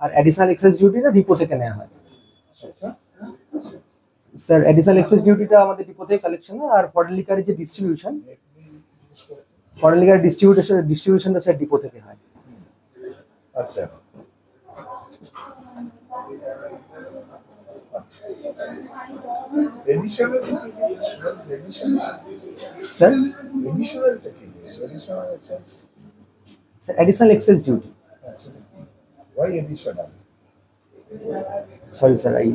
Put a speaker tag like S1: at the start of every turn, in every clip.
S1: আর additional access ডিউটিটা depot থেকে নেওয়া হয়।
S2: আচ্ছা,
S1: স্যার অ্যাডিশনাল এক্সেস ডিউটিটা আমাদের ডিপো থেকে কালেকশন হয়, আর ফরেন লিকারের যে ডিস্ট্রিবিউশনটা স্যার ডিপো থেকে হয়।
S2: আচ্ছা, এডিশনাল
S1: স্যার
S2: এডিশনালটা কি? Additional excess,
S1: sir additional excess duty,
S2: why additional?
S1: Sorry sir I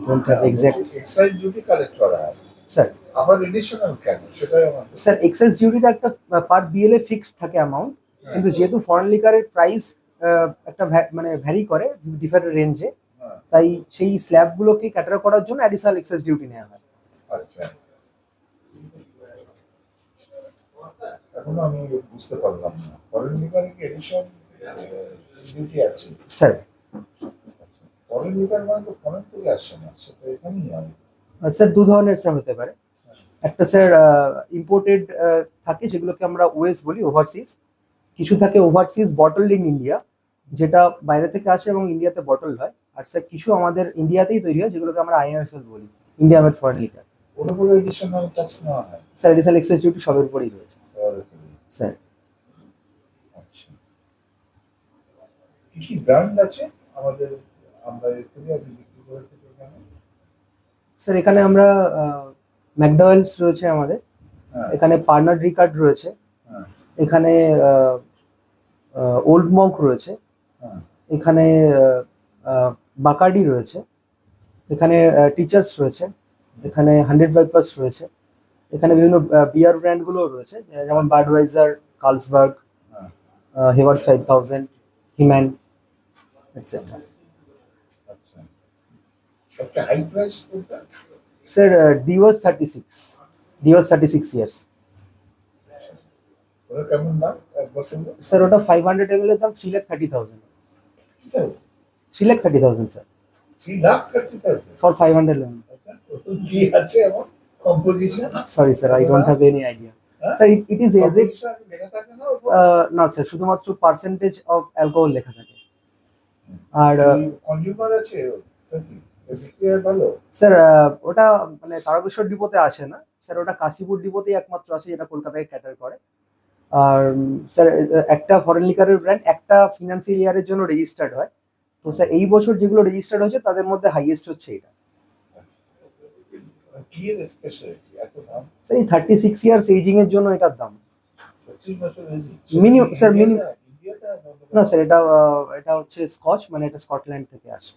S1: don't have exact.
S2: Excise duty collect করা হয়,
S1: স্যার
S2: আবার এডিশনাল কেন সেটাই আমার।
S1: স্যার এক্সেস ডিউটিটা একটা পার বিএলএ ফিক্সড থাকে অ্যামাউন্ট, কিন্তু যেহেতু ফরেন লিকারের প্রাইস একটা মানে ভ্যারি করে ডিফারেন্ট রেঞ্জে, তাই সেই স্ল্যাবগুলোকে ক্যাটার করার জন্য অ্যাডিশনাল এক্সেস ডিউটি নেওয়া হয়।
S2: আচ্ছা, এখন আমি বুঝতে পারলাম না, ফরেন লিকারে কি এডিশন ডিউটি আছে?
S1: স্যার
S2: ফরেন লিকার মানে তো ফরেন থেকে আসছে না, সেটা এখানেই হয়।
S1: স্যার দু ধরনের স্যার হতে পারে। একটা স্যার ইম্পোর্টেড থাকে, যেগুলোকে আমরা ওএস বলি, ওভারসিজ। কিছু থাকে ওভারসিজ বটলড ইন ইন্ডিয়া, যেটা বাইরে থেকে আসে এবং ইন্ডিয়াতে বটল হয়। আর স্যার কিছু আমাদের ইন্ডিয়াতেই তৈরি হয়, যেগুলোকে আমরা আইএমএফএল বলি, ইন্ডিয়া মেড ফরেন লিকার।
S2: ওর উপরে এডিশনাল ট্যাক্স নেওয়া হয়?
S1: স্যার এডিশনাল এক্সেস ডিউটি সবের উপরেই রয়েছে স্যার।
S2: আচ্ছা, কি কি ব্র্যান্ড আছে আমাদের, আমরা এখানে বিক্রি করে থাকি এখানে?
S1: স্যার এখানে আমরা ম্যাকডওয়েলস রয়েছে আমাদের, এখানে পার্নাড রিকার্ড রয়েছে, এখানে ওল্ড মঙ্ক রয়েছে, এখানে বাকার্ডি রয়েছে, এখানে টিচার্স রয়েছে, এখানে 100 রয়েছে, এখানে বিভিন্ন বিয়ার ব্র্যান্ডগুলো রয়েছে, যেমন বাডওয়াইজার, কার্লসবার্গ, হেভার 5000, হিম্যান, এটসেট্রা।
S2: আচ্ছা, সবচেয়ে হাই প্রাইস কোনটা?
S1: Sir Dewar's 36 years.
S2: ওরা কেমন দাম এক বছর?
S1: স্যার ওটা 500 ml এর দাম 3,30,000। 3,30,000 স্যার,
S2: 3,30,000
S1: ফর 500 ml।
S2: কি আছে এমন composition?
S1: Sorry sir I don't have any idea. Sir it is aged.
S2: লেখা থাকে না?
S1: না স্যার, শুধুমাত্র পার্সেন্টেজ অফ অ্যালকোহল লেখা থাকে। আর
S2: কনজিউমার আছে ভালো?
S1: স্যার ওটা মানে তারকেশ্বর ডিপোতে আসে না স্যার, ওটা কাশীপুর ডিপোতেই একমাত্র আসে, যেটা কলকাতায় ক্যাটার করে। আর স্যার একটা ফরেন লিকারের ব্র্যান্ড একটা ফিনান্সিয়াল ইয়ারের জন্য রেজিস্টার্ড হয়। তো স্যার এই বছর যেগুলো রেজিস্টার্ড হয়েছে তাদের মধ্যে হাইয়েস্ট হচ্ছে এটা।
S2: কি এর স্পেশালিটি এত দাম?
S1: স্যার এই 36 ইয়ার্স এজিং এর জন্য এটার দাম
S2: 25 বছর হয়েছে
S1: মিনিমাম স্যার, মিনিমাম।
S2: ইন্ডিয়াতে?
S1: না স্যার এটা এটা হচ্ছে স্কচ, মানে এটা স্কটল্যান্ড থেকে আসে।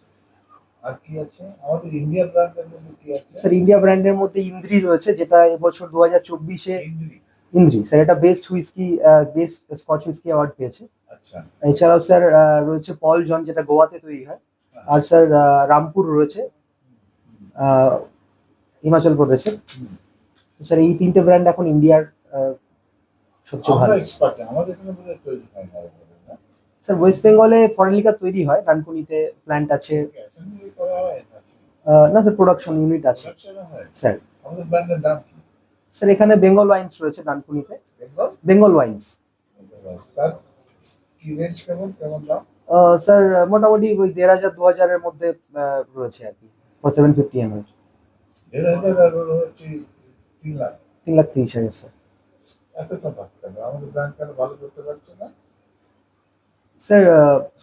S2: আর কি আছে আমাদের ইন্ডিয়া ব্র্যান্ডের মধ্যে? কি আছে
S1: স্যার ইন্ডিয়া ব্র্যান্ডের মধ্যে ইন্দ্রি রয়েছে, যেটা এবছর 2024-এ
S2: ইন্দ্রি?
S1: ইন্দ্রি স্যার এটা best whisky, best Scotch whisky award পেয়েছে।
S2: আচ্ছা,
S1: এছাড়াও স্যার রয়েছে পল জন, যেটা গোয়াতে তৈরি হয়। আর স্যার রামপুর রয়েছে হিমাচল প্রদেশে। স্যার এই তিনটে ব্র্যান্ড এখন ইন্ডিয়ার সবচেয়ে ভালো।
S2: আমরা এক্সপার্ট, আমাদের এখানে বোধহয় তৈরি হয় না।
S1: স্যার ওয়েস্ট বেঙ্গলে ফরেন লিকার তৈরি হয়, ডানকুনিতে প্ল্যান্ট আছে।
S2: অ্যাসেম্বলি করা হয় না?
S1: না স্যার, প্রোডাকশন ইউনিট আছে
S2: হয়
S1: স্যার।
S2: আমাদের ব্র্যান্ডের নাম কি?
S1: স্যার এখানে বেঙ্গল ওয়াইন্স রয়েছে ডানকুনিতে,
S2: বেঙ্গল
S1: বেঙ্গল ওয়াইন্স।
S2: তার কি রেঞ্জ, কেমন কেমন দাম?
S1: স্যার মোটামুটি ওই 1,500-2,000 এর মধ্যে রয়েছে আর কি, ফর 750 ml।
S2: 1,500 আর ওর হচ্ছে 3 লাখ?
S1: 3,30,000 স্যার।
S2: এত তফাৎ কেন? আমাদের ব্র্যান্ড কেন ভালো করতে পারছে না?
S1: স্যার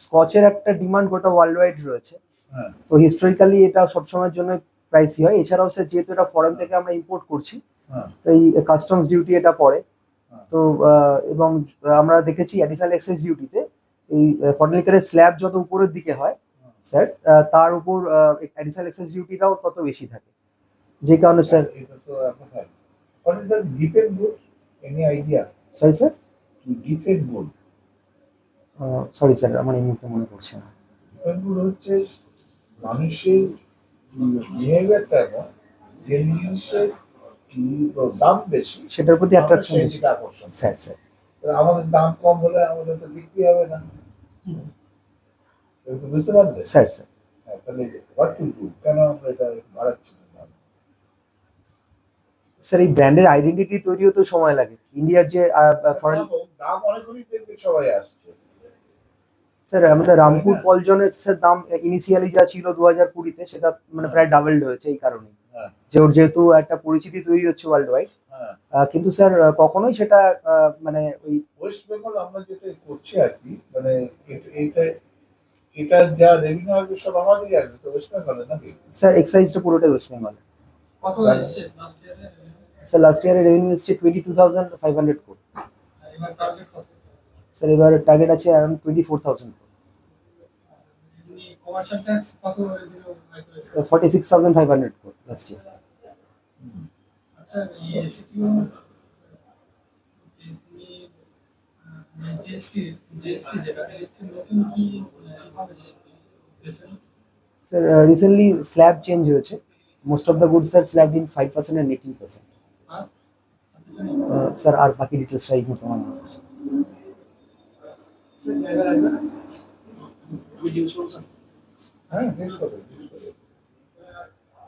S1: স্কচের একটা ডিমান্ড গোটা ওয়ার্ল্ড ওয়াইড রয়েছে,
S2: হ্যাঁ,
S1: তো হিস্টোরিক্যালি এটা সবসময়ের জন্য প্রাইসি হয়। এছাড়াও স্যার যেহেতু এটা ফরেন থেকে আমরা ইম্পোর্ট করছি,
S2: হ্যাঁ,
S1: তো এই কাস্টমস ডিউটি এটা পড়ে।
S2: হ্যাঁ।
S1: তো এবং আমরা দেখেছি অ্যাডিশনাল এক্সাইজ ডিউটিতে এই ফরেন লিকারের স্ল্যাব যত উপরের দিকে হয় স্যার, তার উপর অ্যাডিশনাল এক্সাইজ ডিউটিটাও তত বেশি থাকে, যে কারণে স্যার।
S2: এটা তো আপনার what is the giffen good? Any idea?
S1: Sorry sir,
S2: Giffen good?
S1: Sorry sir আমার এই মুহূর্তে মনে পড়ছে না।
S2: Giffen good হচ্ছে মানুষের বিহেভিয়ারটা এমন, যে জিনিসের দাম বেশি
S1: সেটার প্রতি অ্যাট্রাকশন বেশি
S2: সেদিকে আকর্ষণ।
S1: স্যার। স্যার
S2: আমাদের দাম কম হলে আমাদের তো বিক্রি হবে না, তুমি তো বুঝতে পারলে?
S1: স্যার স্যার
S2: হ্যাঁ, তাহলে হোয়াট টু ডু, কেন আমরা এটা বাড়াচ্ছি না?
S1: স্যার এই ব্র্যান্ডের আইডেন্টিটি তৈরিও তো সময় লাগে। ইন্ডিয়ার যে ফরেন,
S2: দাম অনেকগুলি দেখবে সবাই আসছে।
S1: স্যার আমাদের রামপুর পলজনের স্যার দাম ইনিশিয়ালি যা ছিল 2020-তে সেটা মানে প্রায় ডাবলড হয়েছে এই কারণে
S2: হ্যাঁ
S1: যে ওর যেহেতু একটা পরিচিতি তৈরি হচ্ছে ওয়ার্ল্ড ওয়াইড।
S2: হ্যাঁ।
S1: কিন্তু স্যার কখনোই সেটা মানে ওই
S2: ওয়েস্ট বেঙ্গল আমরা যেটা করছি আর কি, মানে এইটা এটা যা রেভিনিউ আসবে সব আমাদেরই আসবে তো ওয়েস্ট বেঙ্গলে নাকি?
S1: স্যার এক্সাইজটা পুরোটাই ওয়েস্ট বেঙ্গল।
S3: কত এসেছে লাস্ট ইয়ারে?
S1: স্যার লাস্ট ইয়ারের রেভিনিউ এসছে 22,500 crore।
S3: এবার টার্গেট কত?
S1: স্যার এবার টার্গেট আছে অ্যারাউন্ড 24,000
S3: এমনি কমার্শিয়াল ট্যাক্স কত রেভিনিউ আয় করেছে?
S1: crore, 46,500 crore last year.
S3: আচ্ছা এই এসিটিও যে তুমি জিএসটি যেটা জিএসটি নতুন কি হবে
S1: স্যার রিসেন্টলি স্ল্যাব চেঞ্জ হয়েছে। Most of the goods are slabbed in 5% and 18%।
S3: আর
S1: স্যার আর বাকি ডিটেলসটা এই মুহূর্তে আমার মনে পড়ছে না।
S3: স্যার ড্রাইভার আসবে না? আমি জিজ্ঞেস করছি
S2: হ্যাঁ জিজ্ঞেস করো।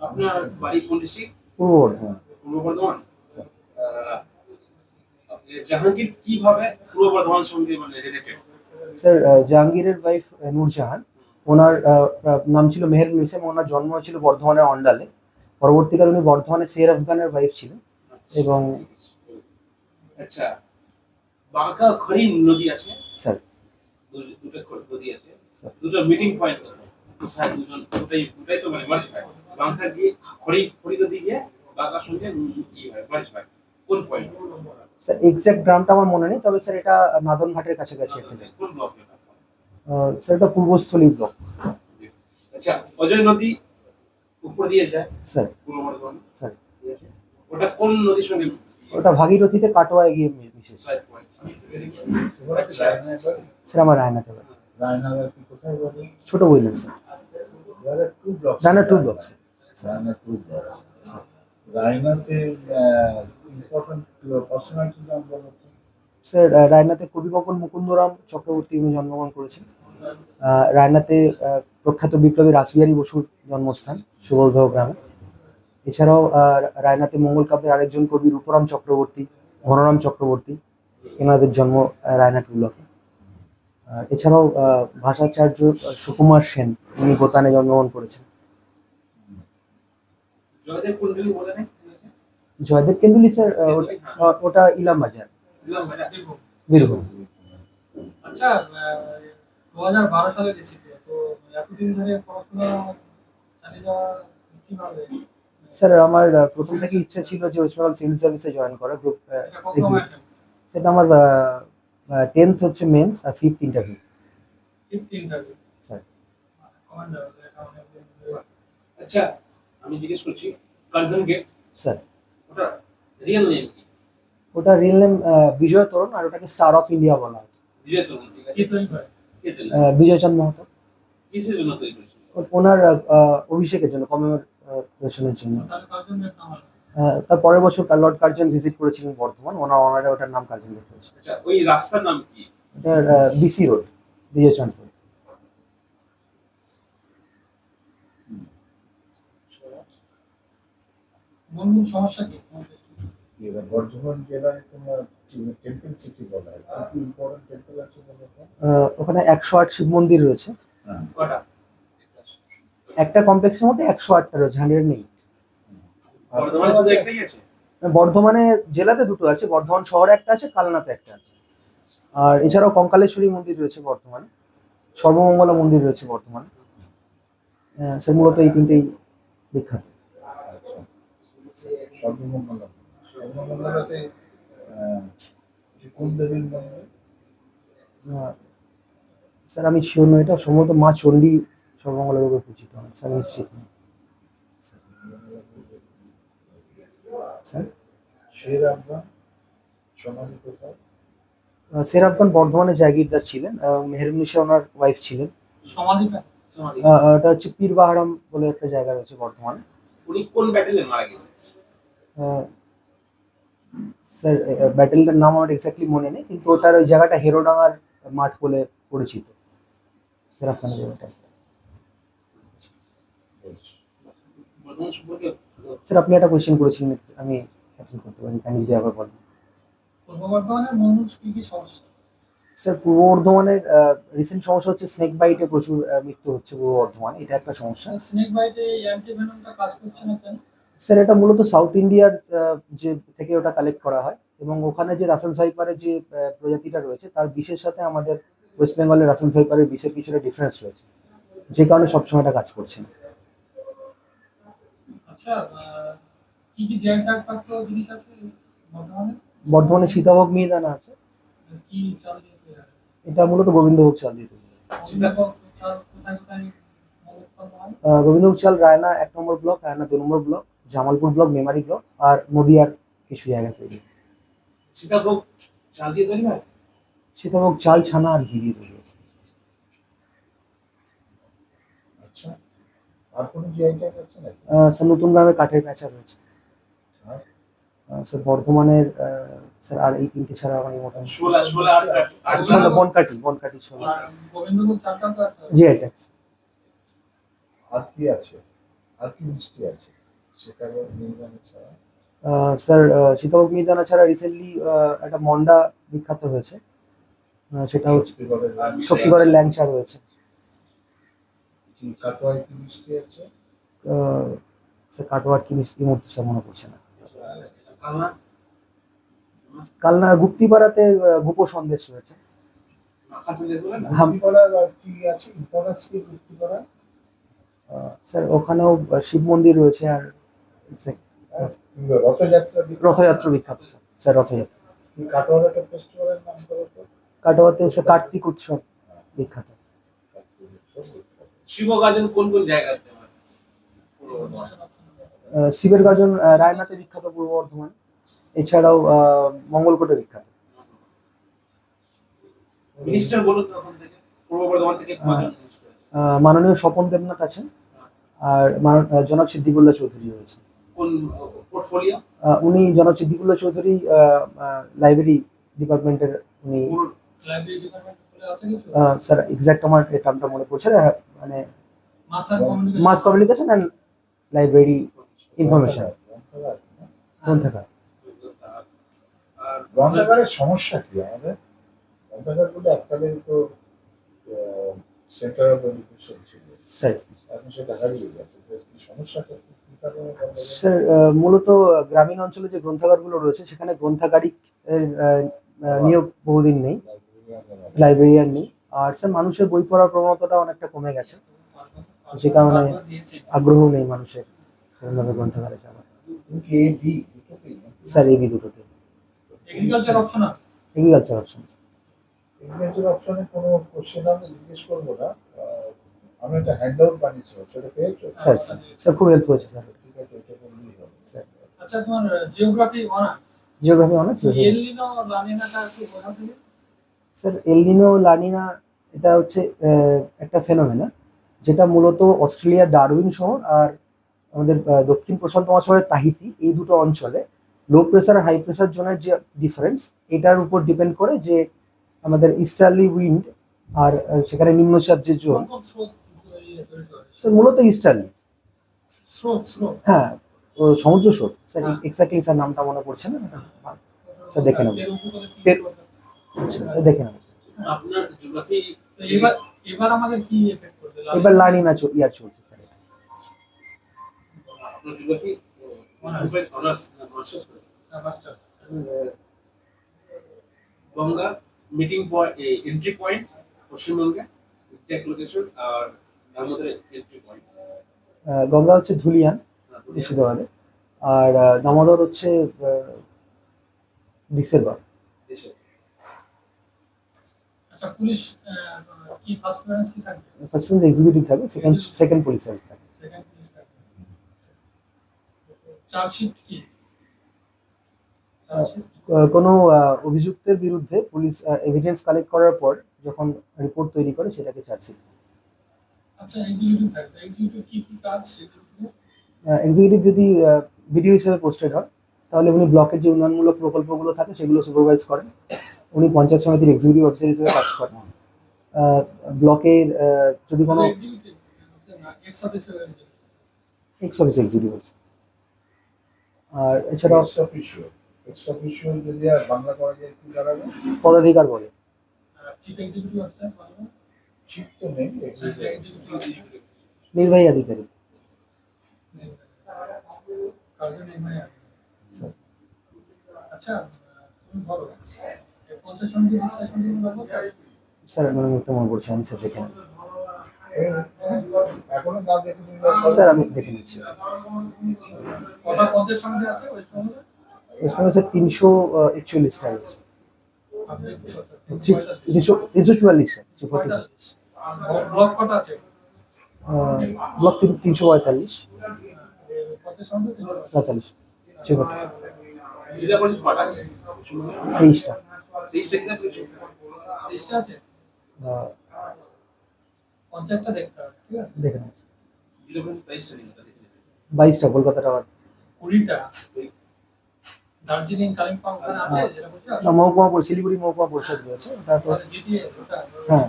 S3: আপনার বাড়ি কোন ডিস্ট্রিক্ট?
S1: পূর্ব বর্ধমান।
S3: পূর্ব বর্ধমান। জাহাঙ্গীর কিভাবে পূর্ব বর্ধমান সঙ্গে মানে রিলেটেড?
S1: স্যার জাহাঙ্গীরের ওয়াইফ নূরজাহান, ওনার নাম ছিল মেহেরুন্নিসা এবং ওনার জন্ম হয়েছিল বর্ধমানের অন্ডালে। পরবর্তীকালে উনি বর্ধমানে শের আফগানের ওয়াইফ ছিলেন এবং
S3: আচ্ছা বাঁকা খড়ি নদী আছে,
S1: স্যার
S3: দুটো নদী আছে, দুটো মিটিং পয়েন্ট কোথায় দুটাই তো মানে মার্চ হয় বাঁকা গিয়ে খড়ি নদী গিয়ে বাঁকার সঙ্গে কি হয় মার্চ হয় কোন পয়েন্ট?
S1: স্যার এক্সাক্ট গ্রামটা আমার মনে নেই, তবে স্যার এটা নাদনঘাটের কাছাকাছি একটা জায়গা।
S3: কোন ব্লক?
S1: স্যার এটা পূর্বস্থলী ব্লক।
S3: আচ্ছা অজয় নদী উপর দিয়ে যায়
S1: স্যার
S3: পূর্ব বর্ধমান,
S1: স্যার
S3: ওটা কোন নদীর সঙ্গে?
S1: ওটা ভাগীরথীতে কাটোয়ায় গিয়ে মিশেছে।
S2: তোমরা কি রায়নায় বাড়ি?
S1: স্যার আমার রায়নাতে বাড়ি।
S2: রায়নার কি কোথায় বাড়ি?
S1: ছোট বললেন sir.
S2: Raina two block.
S1: Raina 2 block sir.
S2: Raina two block. রায়নাতে ইম্পর্টেন্ট পার্সোনালিটির নাম বলো তো।
S1: স্যার রায়নাতে কবিকপন মুকুন্দরাম চক্রবর্তী উনি জন্মগ্রহণ করেছেন। রায়নাতে প্রখ্যাত বিপ্লবী রাসবিহারী বসুর জন্মস্থান সুবলদহ গ্রামে। এছাড়াও রায়নাতে মঙ্গল কাব্যের আরেকজন কবি রূপরাম চক্রবর্তী, ঘনরাম চক্রবর্তী, এনাদের জন্ম রায়না 2 ব্লকে। এছাড়াও ভাষাচার্য সুকুমার সেন উনি গোতানে জন্মগ্রহণ করেছেন।
S3: জয়দেব কুণ্ডলী বলে নেই?
S1: জয়দেব কেন্দুলি স্যার ওটা ইলাম বাজার, বীরভূম।
S3: আচ্ছা 2012 সালে গেছিল তো এতদিন ধরে পড়াশোনা চালিয়ে যাওয়া কিভাবে?
S1: স্যার আমার প্রথম থেকে ইচ্ছা ছিল যে ওয়েস্ট বেঙ্গল সিভিল সার্ভিসে জয়েন করা গ্রুপ।
S3: এটা কত মার্ক?
S1: সেটা আমার 10th হচ্ছে মেন্স আর 5th interview.
S3: 5th interview
S1: sir
S3: commander. আচ্ছা আমি জিজ্ঞেস করছি কার্জন গেট
S1: স্যার
S3: ওটা রিয়েল নেম কি?
S1: ওটা রিয়েল নেম বিজয় তরুণ, আর ওটাকে স্টার অফ ইন্ডিয়া বলা হয়।
S3: বিজয় তরুণ, ঠিক আছে। কে তৈরি করে? কে তৈরি?
S1: বিজয় চাঁদ মাহাতো।
S3: কিসের জন্য তৈরি করেছিল?
S1: ওনার অভিষেকের জন্য, কমেমোরেশনের জন্য।
S3: তাহলে কার্জন গেট নাম হলো।
S1: তার পরের বছর লর্ড কার্জন ভিজিট করেছিলেন বর্ধমান, ওনার অনারে ওটার নাম কার্জন গেট হয়েছে।
S3: আচ্ছা ওই রাস্তার নাম কি?
S1: ওটার বিসি রোড, বিজয় চাঁদ রোড।
S3: মূল সমস্যা কি?
S2: এবার বর্ধমান জেলায় তোমার টেম্পল সিটি বলা হয়, কি ইম্পর্টেন্ট টেম্পল আছে বলো তো?
S1: ওখানে 108 শিব মন্দির রয়েছে।
S2: হ্যাঁ
S3: কটা?
S1: একটা কমপ্লেক্সের মধ্যে 108টা রয়েছে, 108।
S3: বর্ধমানে শুধু একটাই আছে?
S1: বর্ধমানে জেলাতে দুটো আছে, বর্ধমান শহরে একটা আছে, কালনাতে একটা আছে। আর এছাড়াও কঙ্কালেশ্বরী মন্দির রয়েছে বর্ধমানে, সর্বমঙ্গলা মন্দির রয়েছে বর্ধমানে। সে মূলত এই তিনটেই বিখ্যাত।
S2: আচ্ছা সর্বমঙ্গলা। সর্বমঙ্গলাতে কোন দেবীর মন্দির?
S1: স্যার আমি শিওর নই, এটা সম্ভবত মা চণ্ডী সর্বমঙ্গলা রূপে পূজিত হয় স্যার, নিশ্চিত নই। স্যার
S2: শের আফগান সোনালী কোথায়?
S1: শের আফগান বর্ধমানে জাগিরদার ছিলেন, মেহেরুন্নিসা ওনার ওয়াইফ ছিলেন।
S3: সমাধিটা সমাধি
S1: ওটা হচ্ছে পীর বাহারাম বলে একটা জায়গা রয়েছে বর্ধমানে।
S3: উনি কোন ব্যাটেলে মারা গেছেন?
S1: স্যার ব্যাটেলটার নাম আমার এক্স্যাক্টলি মনে নেই, কিন্তু ওটার ওই জায়গাটা হেরোডাঙ্গার মাঠ বলে পরিচিত, শের আফগানের জায়গাটা।
S3: বর্ধমান সম্পর্কে
S1: স্যার আপনি একটা কোয়েশ্চেন করেছিলেন, আমি অ্যাটেন্ড করতে পারি, কাইন্ডলি যদি আবার বলেন।
S3: পূর্ব বর্ধমানের মূল কি কি সমস্যা?
S1: স্যার পূর্ব বর্ধমানের রিসেন্ট সমস্যা হচ্ছে স্নেক বাইটে প্রচুর মৃত্যু হচ্ছে পূর্ব বর্ধমানে, এটা একটা সমস্যা।
S4: স্নেক বাইটে অ্যান্টিভেনমটা কাজ করছে না কেন?
S1: স্যার এটা মূলত সাউথ ইন্ডিয়ার যে থেকে ওটা কালেক্ট করা হয়, এবং ওখানে যে রাসেল ভাইপারের যে প্রজাতিটা রয়েছে তার বিষের সাথে আমাদের ওয়েস্ট বেঙ্গলের রাসেল ভাইপারের বিষের কিছুটা ডিফারেন্স রয়েছে, যে কারণে সবসময় এটা কাজ করছে না।
S4: আচ্ছা, কি কি জ্যাম প্রাপ্ত জিনিস আছে বর্তমানে?
S1: বর্ধমানে সীতাভোগ মিহিদানা আছে,
S4: কি চাল দিয়ে তৈরি হয়?
S1: এটা মূলত গোবিন্দভোগ চাল দিয়ে তৈরি।
S4: সীতাভোগ চাল কোথায় কোথায় উৎপন্ন হয়?
S1: গোবিন্দভোগ চাল রায়না 1 নম্বর ব্লক, রায়না 2 নম্বর block, Jamalpur block, Memari block, আর নদিয়ার কিছু জায়গা তৈরি।
S3: সীতাভোগ চাল দিয়ে তৈরি হয়।
S1: সীতাভোগ চাল, ছানা আর ঘি দিয়ে তৈরি হয়েছে।
S2: আচ্ছা, আর কোনো জিআইটা আছে নাকি?
S1: স্যার নতুন গ্রামে কাঠের প্যাঁচা রয়েছে।
S2: আর
S1: স্যার বর্ধমানের স্যার আর এই তিনটে ছাড়া আমার এই মতো
S3: শোলা শোলা আর
S1: ষোলো বনকাঠি ষোলো
S4: আর গোবিন্দভোগ চালটা তো একটা
S1: জি আইটেক্স।
S2: আর কি আছে? আর কি মিষ্টি আছে সেটা নির্মাণ ছাড়া?
S1: স্যার সীতাভোগ মিহিদানা ছাড়া রিসেন্টলি একটা মন্ডা বিখ্যাত হয়েছে, সেটা হচ্ছে শক্তিগড়ের ল্যাংচা রয়েছে।
S2: কি কাটোয়ায় কি মিষ্টি আছে?
S1: স্যার কাটোয়ার কি মিষ্টি এই মুহূর্তে স্যার মনে পড়ছে না।
S3: কালনা
S1: কালনা গুপ্তিপাড়াতে গুপো সন্দেশ রয়েছে।
S3: মাখা সন্দেশ বলে না।
S2: গুপ্তিপাড়ার আর কি আছে? ইম্পর্টেন্স কি গুপ্তিপাড়া?
S1: স্যার ওখানেও শিব মন্দির রয়েছে, আর
S2: রথযাত্রা
S1: রথযাত্রা বিখ্যাত স্যার। স্যার রথযাত্রা
S2: কি কাটোয়ার একটা ফেস্টিভ্যালের নাম করো তো?
S1: কাটোয়াতে স্যার কার্তিক উৎসব বিখ্যাত।
S3: শিবগাজন কোন কোন জায়গাতে হয়? পূর্ব বর্ধমানে।
S1: শিবের গাজন রায়নাতে বিখ্যাত পূর্ব বর্ধমান, এছাড়াও মঙ্গলকোটে বিখ্যাত।
S3: মিনিস্টার বলুন তো ওখান থেকে, পূর্ব বর্ধমান থেকে কজন মিনিস্টার?
S1: মাননীয় স্বপন দেবনাথ আছেন, আর জনাব সিদ্দিকুল্লাহ চৌধুরী রয়েছে।
S3: কোন পোর্টফোলিও?
S1: উনি জনাব সিদ্দিকুল্লাহ চৌধুরী লাইব্রেরি ডিপার্টমেন্টের উনি।
S4: লাইব্রেরি ডিপার্টমেন্ট বলে আছে কিছু?
S1: স্যার এক্সাক্ট আমার এই টার্মটা মনে পড়ছে না, মানে
S4: মাস আর communication.
S1: Mass communication and library information গ্রন্থাগার।
S3: আর
S2: গ্রন্থাগারের সমস্যা কি আমাদের? গ্রন্থাগার বলে এককালে তো সেন্টার অফ এডুকেশন ছিল,
S1: স্যার
S2: এখন সেটা হারিয়ে গেছে। তো কি সমস্যাটা কি? কি কারণে গ্রন্থাগার?
S1: স্যার মূলত গ্রামীণ অঞ্চলে যে গ্রন্থাগারগুলো রয়েছে সেখানে গ্রন্থাগারিক নিয়োগ বহুদিন নেই, লাইব্রেরিয়ান নেই, আর স্যার মানুষের বই পড়ার প্রবণতাটা অনেকটা কমে গেছে, তো সে কারণে আগ্রহ নেই মানুষের সেরকমভাবে গ্রন্থাগারে যাওয়ার।
S2: তুমি কি এ বি দুটোতেই নাকি?
S1: স্যার এবি দুটোতে
S4: এগ্রিকালচার অপশন আছে?
S1: Agriculture option.
S2: এগ্রিকালচার অপশনে কোনো কোশ্চেন আমি জিজ্ঞেস করবো না। আমি একটা হ্যান্ড আউট বানিয়েছিলাম, সেটা পেয়েছো?
S1: স্যার স্যার খুব হেল্প হয়েছে স্যার।
S2: ঠিক আছে, এটা করলেই হবে।
S1: স্যার
S4: আচ্ছা, তোমার জিওগ্রাফি অনার্স,
S1: জিওগ্রাফি অনার্স।
S4: এলিনো লানিনাটা একটু বোঝাও থেকে।
S1: স্যার এলনিনো লানিনা এটা হচ্ছে একটা ফেনোমেনা, যেটা মূলত অস্ট্রেলিয়ার ডারউইন শহর আর আমাদের দক্ষিণ প্রশান্ত মহাসাগরের তাহিতি, এই দুটো অঞ্চলে লো প্রেসার আর হাই প্রেসার জোনের যে ডিফারেন্স, এটার উপর ডিপেন্ড করে যে আমাদের ইস্টার্লি উইন্ড আর সেখানে নিম্নচাপ যে জোন।
S4: কোন কোন স্রোত তৈরি করে?
S1: স্যার মূলত ইস্টার্লি।
S4: স্রোত।
S1: হ্যাঁ, ও সমুদ্র স্রোত স্যার,
S4: হ্যাঁ।
S1: এক্স্যাক্টলি স্যার নামটা মনে পড়ছে না। স্যার দেখে নেব।
S4: এর উপরে কি
S1: এর-
S4: করবে?
S1: আচ্ছা স্যার দেখে নেব।
S3: আপনার জিওগ্রাফি
S4: তো এবার আমাদের কি এফেক্ট করবে?
S1: এবার লানিনা ইয়ার চলছে স্যার।
S3: আপনার জিওগ্রাফি অনার্স না masters?
S4: Masters.
S3: Ganga meeting point, entry point পশ্চিমবঙ্গে, এক্সাক্ট লোকেশন আর দামোদর এন্ট্রি পয়েন্ট।
S1: গঙ্গা হচ্ছে ধুলিয়ান মুর্শিদাবাদে, আর দামোদর হচ্ছে ডিসেম্বর।
S3: দেশে
S4: আচ্ছা, পুলিশ কি ফার্স্ট ক্লিয়ারেন্স কি থাকবে?
S1: ফার্স্ট পুলিশ এক্সিকিউটিভ থাকবে, সেকেন্ড পুলিশ সার্ভিস থাকবে।
S4: সেকেন্ড পুলিশ থাকবে। চার্জশিট কি? চার্জশিট
S1: কোনো অভিযুক্তের বিরুদ্ধে পুলিশ এভিডেন্স কালেক্ট করার পর যখন রিপোর্ট তৈরি করে সেটাকে চার্জশিট।
S4: আচ্ছা, এক্সিকিউটিভ থাকবে। এক্সিকিউটিভ কি কি কাজ সেগুলো?
S1: এক্সিকিউটিভ যদি বিডিও হিসেবে পোস্টেড হয়, তাহলে উনি ব্লকের যে উন্নয়নমূলক প্রকল্পগুলো থাকে সেগুলো সুপারভাইজ করেন। উনি পঞ্চায়েত সমিতির এক্সিকিউটিভ অফিসার হিসেবে কাজ করেন। ব্লকের যদি কোনো
S4: এক্সিকিউটিভ না, ex officer
S1: ex office executive officer. আর এছাড়াও
S2: এক্স অফিসিয়াল যদি আর বাংলা করা যায় কি দাঁড়াবে?
S1: পদাধিকার বলে।
S4: চিফ এক্সিকিউটিভ অফিসার মাননীয়
S2: ঠিক তো নেই
S4: এক্সিকিউটিভ
S1: নির্বাহী আধিকারিক
S4: কার্য নির্বাহী
S1: স্যার।
S4: আচ্ছা তুমি বলো 50 সমিতি বিশ্বাস সমিতি বলবো
S1: স্যার আমার মুহূর্তে মনে পড়ছে, আমি স্যার দেখে নেব।
S2: এখনো না দেখে নিলে
S1: স্যার আমি দেখে নিচ্ছি।
S4: কটা 50 সমিতি আছে ওয়েস্টবেঙ্গলে?
S1: ওয়েস্টবেঙ্গল স্যার 341টা আছে।
S4: আপনি
S1: 344 স্যার 344।
S4: ব্লক কটা আছে?
S1: ব্লক 345
S4: 50 সমিতি
S1: 45 340
S3: জিলা পরিষদ কটা আছে?
S1: 23টা।
S3: 23টা জিলা পরিষদ।
S4: লিস্টে আছে
S1: আহ,
S4: পঞ্চায়েতটা দেখতে হবে, ঠিক আছে?
S1: দেখে নিচ্ছি।
S3: জিলা পরিষদ 23টা জিলা দেখে নেবে।
S1: 22টা কলকাতাটা আবার
S4: 20টা দার্জিলিং কালিম্পং ওখানে আছে যেটা বলছো
S1: না, মহকুমা পরিষদ, শিলিগুড়ি মহকুমা পরিষদ রয়েছে, ওটা তো
S4: জিটিএ ওটা
S1: হ্যাঁ।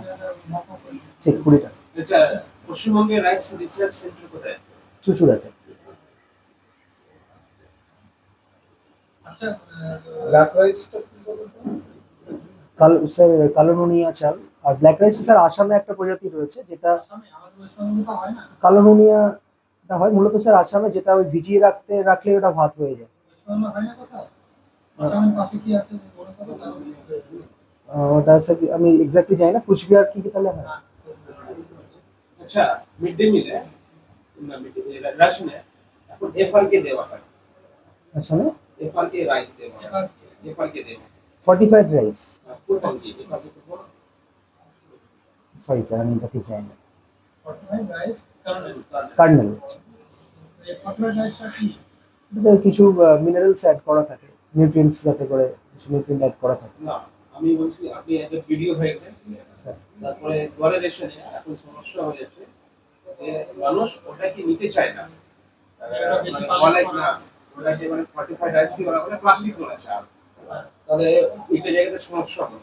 S1: ঠিক 20টা।
S3: আচ্ছা, পশ্চিমবঙ্গের রাইটস রিসার্চ সেন্টার কোথায়?
S1: চুচুড়াতে।
S4: আচ্ছা
S2: ব্ল্যাক রাইসটা কি বলতো?
S1: স্যার কালো নুনিয়া চাল আর ব্ল্যাক রাইস স্যার আসামে একটা প্রজাতি রয়েছে যেটা
S4: আসামে আমাদের ওয়েস্টবেঙ্গলে তো হয় না,
S1: কালো নুনিয়াটা হয় মূলত স্যার আসামে, যেটা ওই ভিজিয়ে রাখলে ওটা ভাত হয়ে যায়।
S4: ওয়েস্টবেঙ্গলে হয় না কোথাও? আসামের পাশে কি আছে বলে কথা কারণ
S1: ওটা স্যার আমি এক্স্যাক্টলি জানি না, কুচবিহার কি তাহলে হয়।
S3: আচ্ছা, মিড ডে মিলে না মিড ডে মিলে রাশনে এখন এফআরকে দেওয়া হয়।
S1: আসলে
S3: এফআরকে রাইস দেওয়া হয়। এফআরকে দেওয়া হয়।
S1: Fortified rice.
S3: ফুল ফর্ম কি? এফআরকে ফুল
S1: সরি স্যার আমি এটা ঠিক জানি না।
S4: ফর্টিফাইড রাইস কারণ
S1: কার্নেল
S4: এই ফর্টিফাইড রাইসটা কি?
S1: এটাতে কিছু মিনারেলস অ্যাড করা থাকে, নিউট্রিয়েন্টস যাতে করে কিছু নিউট্রিয়েন্ট অ্যাড করা থাকে।
S3: না, আমি বলছি আপনি একটা ভিডিও হয়ে গেলেন,
S1: স্যার
S3: তারপরে দুয়ারে রেশনে এখন সমস্যা হয়ে যাচ্ছে যে মানুষ ওটাকে নিতে চায় না। বলে না ওটাকে মানে ফর্টিফাইড রাইস কি বলা বলে প্লাস্টিক বলা চাল, তাহলে এটা জায়গাতে সমস্যা হবে।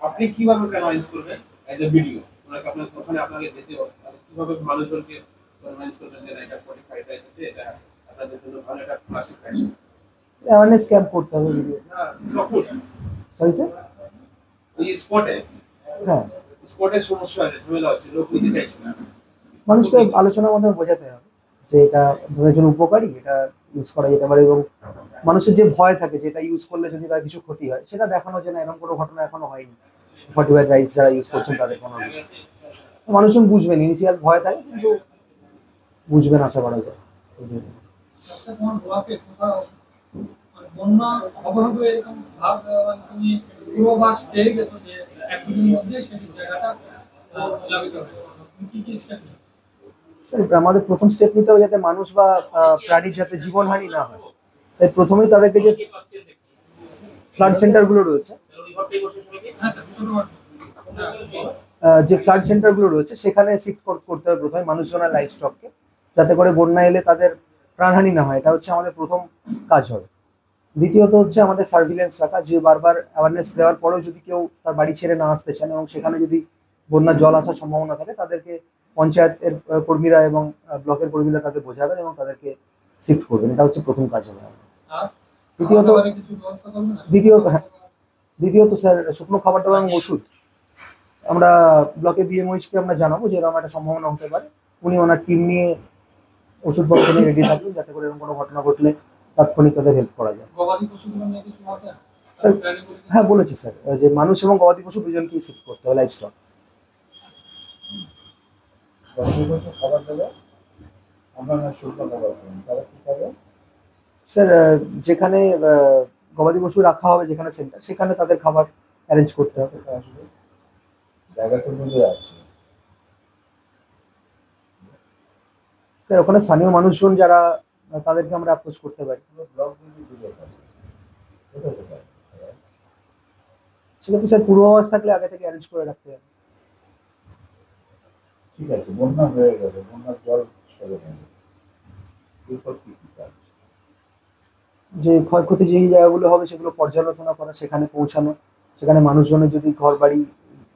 S3: আপনি কিভাবে কনভিন্স করবেন এজ এ ভিডিও ওনাকে আপনার ওখানে আপনাকে যেতে হবে, তাহলে কিভাবে মানুষজনকে কনভিন্স করবেন যে না এটা ফর্টিফাইড রাইস আছে, এটা আপনাদের জন্য ভালো, এটা প্লাস্টিক রাইস
S1: অ্যাওয়ারনেস ক্যাম্প করতে হবে ভিডিও।
S3: না? তখন
S1: সরি স্যার।
S3: ওই স্পটে
S1: হ্যাঁ,
S3: স্পটের সমস্যা আছে, ঝামেলা হচ্ছে, লোক নিতে চাইছে না।
S1: মানুষকে আলোচনার মাধ্যমে বোঝাতে হবে যে এটা ধরের জন্য উপকারী, এটা ইউজ করা যেতে পারে, এবং মানুষের যে ভয় থাকে যে এটা ইউজ করলে যদি তার কিছু ক্ষতি হয় সেটা দেখানো যে না এরকম কোনো ঘটনা এখনো হয়নি। ফর্টিফাইড রাইস যারা ইউজ করছেন তাদের কোনো কিছু। মানুষজন বুঝবেন, ইনিশিয়াল ভয় থাকে কিন্তু বুঝবেন আশা করা যায়।
S4: আচ্ছা তোমার ব্লকে কোথাও মানে বন্যা হবে হবে এরকম ভাব মানে তুমি পূর্বাভাস পেয়ে গেছো যে এক দুদিনের মধ্যে সেই জায়গাটা প্লাবিত হবে, তুমি কি স্টেপ নেবে?
S1: স্যার আমাদের প্রথম স্টেপ নিতে হবে যাতে মানুষ বা প্রাণীর যাতে জীবনহানি না হয়। তাই প্রথমেই তাদেরকে যে ফ্লাড সেন্টারগুলো রয়েছে,
S4: হ্যাঁ স্যার ছোট
S1: যে ফ্লাড সেন্টারগুলো রয়েছে সেখানে শিফট করতে হবে প্রথমে মানুষজনের লাইফ স্টককে, যাতে করে বন্যা এলে তাদের প্রাণহানি না হয়। এটা হচ্ছে আমাদের প্রথম কাজ হবে। দ্বিতীয়ত হচ্ছে আমাদের সার্ভিলেন্স রাখা, যে বারবার অ্যাওয়ারনেস দেওয়ার পরেও যদি কেউ তার বাড়ি ছেড়ে না আসতে চান এবং সেখানে যদি বন্যার জল আসার সম্ভাবনা থাকে তাদেরকে পঞ্চায়েতের কর্মীরা এবং ব্লকের কর্মীরা তাদের বোঝাবেন এবং তাদেরকে শিফট করবেন। এটা হচ্ছে প্রথম কাজ হবে।
S4: আর
S1: দ্বিতীয়ত
S4: খাবারের কিছু ব্যবস্থা করবে না?
S1: দ্বিতীয়ত স্যার শুকনো খাবার দাবার এবং ওষুধ আমরা ব্লকে বিএমওইচকে আমরা জানাবো যে এরকম একটা সম্ভাবনা হতে পারে, উনি ওনার টিম নিয়ে ওষুধপত্র নিয়ে রেডি থাকবেন যাতে করে এরকম কোনো ঘটনা ঘটলে তাৎক্ষণিক তাদের হেল্প করা যায়।
S4: গবাদি পশুগুলো নিয়ে কিছু হবে?
S1: স্যার হ্যাঁ বলেছি স্যার, যে মানুষ এবং গবাদি পশু দুজনকেই শিফট করতে হবে লাইফ স্টক।
S2: গবাদি খাবার দেবে, আমরা না শুকনো খাবার দেবেন, তারা কি খাবে?
S1: স্যার যেখানে গবাদি পশু রাখা হবে, যেখানে সেন্টার, সেখানে তাদের খাবার অ্যারেঞ্জ করতে হবে।
S2: কোথায় আসবে? জায়গা তো মিলে আছে।
S1: স্যার ওখানে স্থানীয় মানুষজন যারা তাদেরকে আমরা অ্যাপ্রোচ করতে পারি।
S2: ব্লক যদি দূরে থাকে কোথায় কোথায়?
S1: সেক্ষেত্রে স্যার পূর্বাভাস থাকলে আগে থেকে অ্যারেঞ্জ করে রাখতে হবে।
S2: ঠিক আছে, বন্যা হয়ে গেলে বন্যার জল সরে নেবে, এরপর কি কি কাজ?
S1: যে ক্ষয়ক্ষতি যেই জায়গাগুলো হবে সেগুলো পর্যালোচনা করা, সেখানে পৌঁছানো, সেখানে মানুষজনের যদি ঘর বাড়ি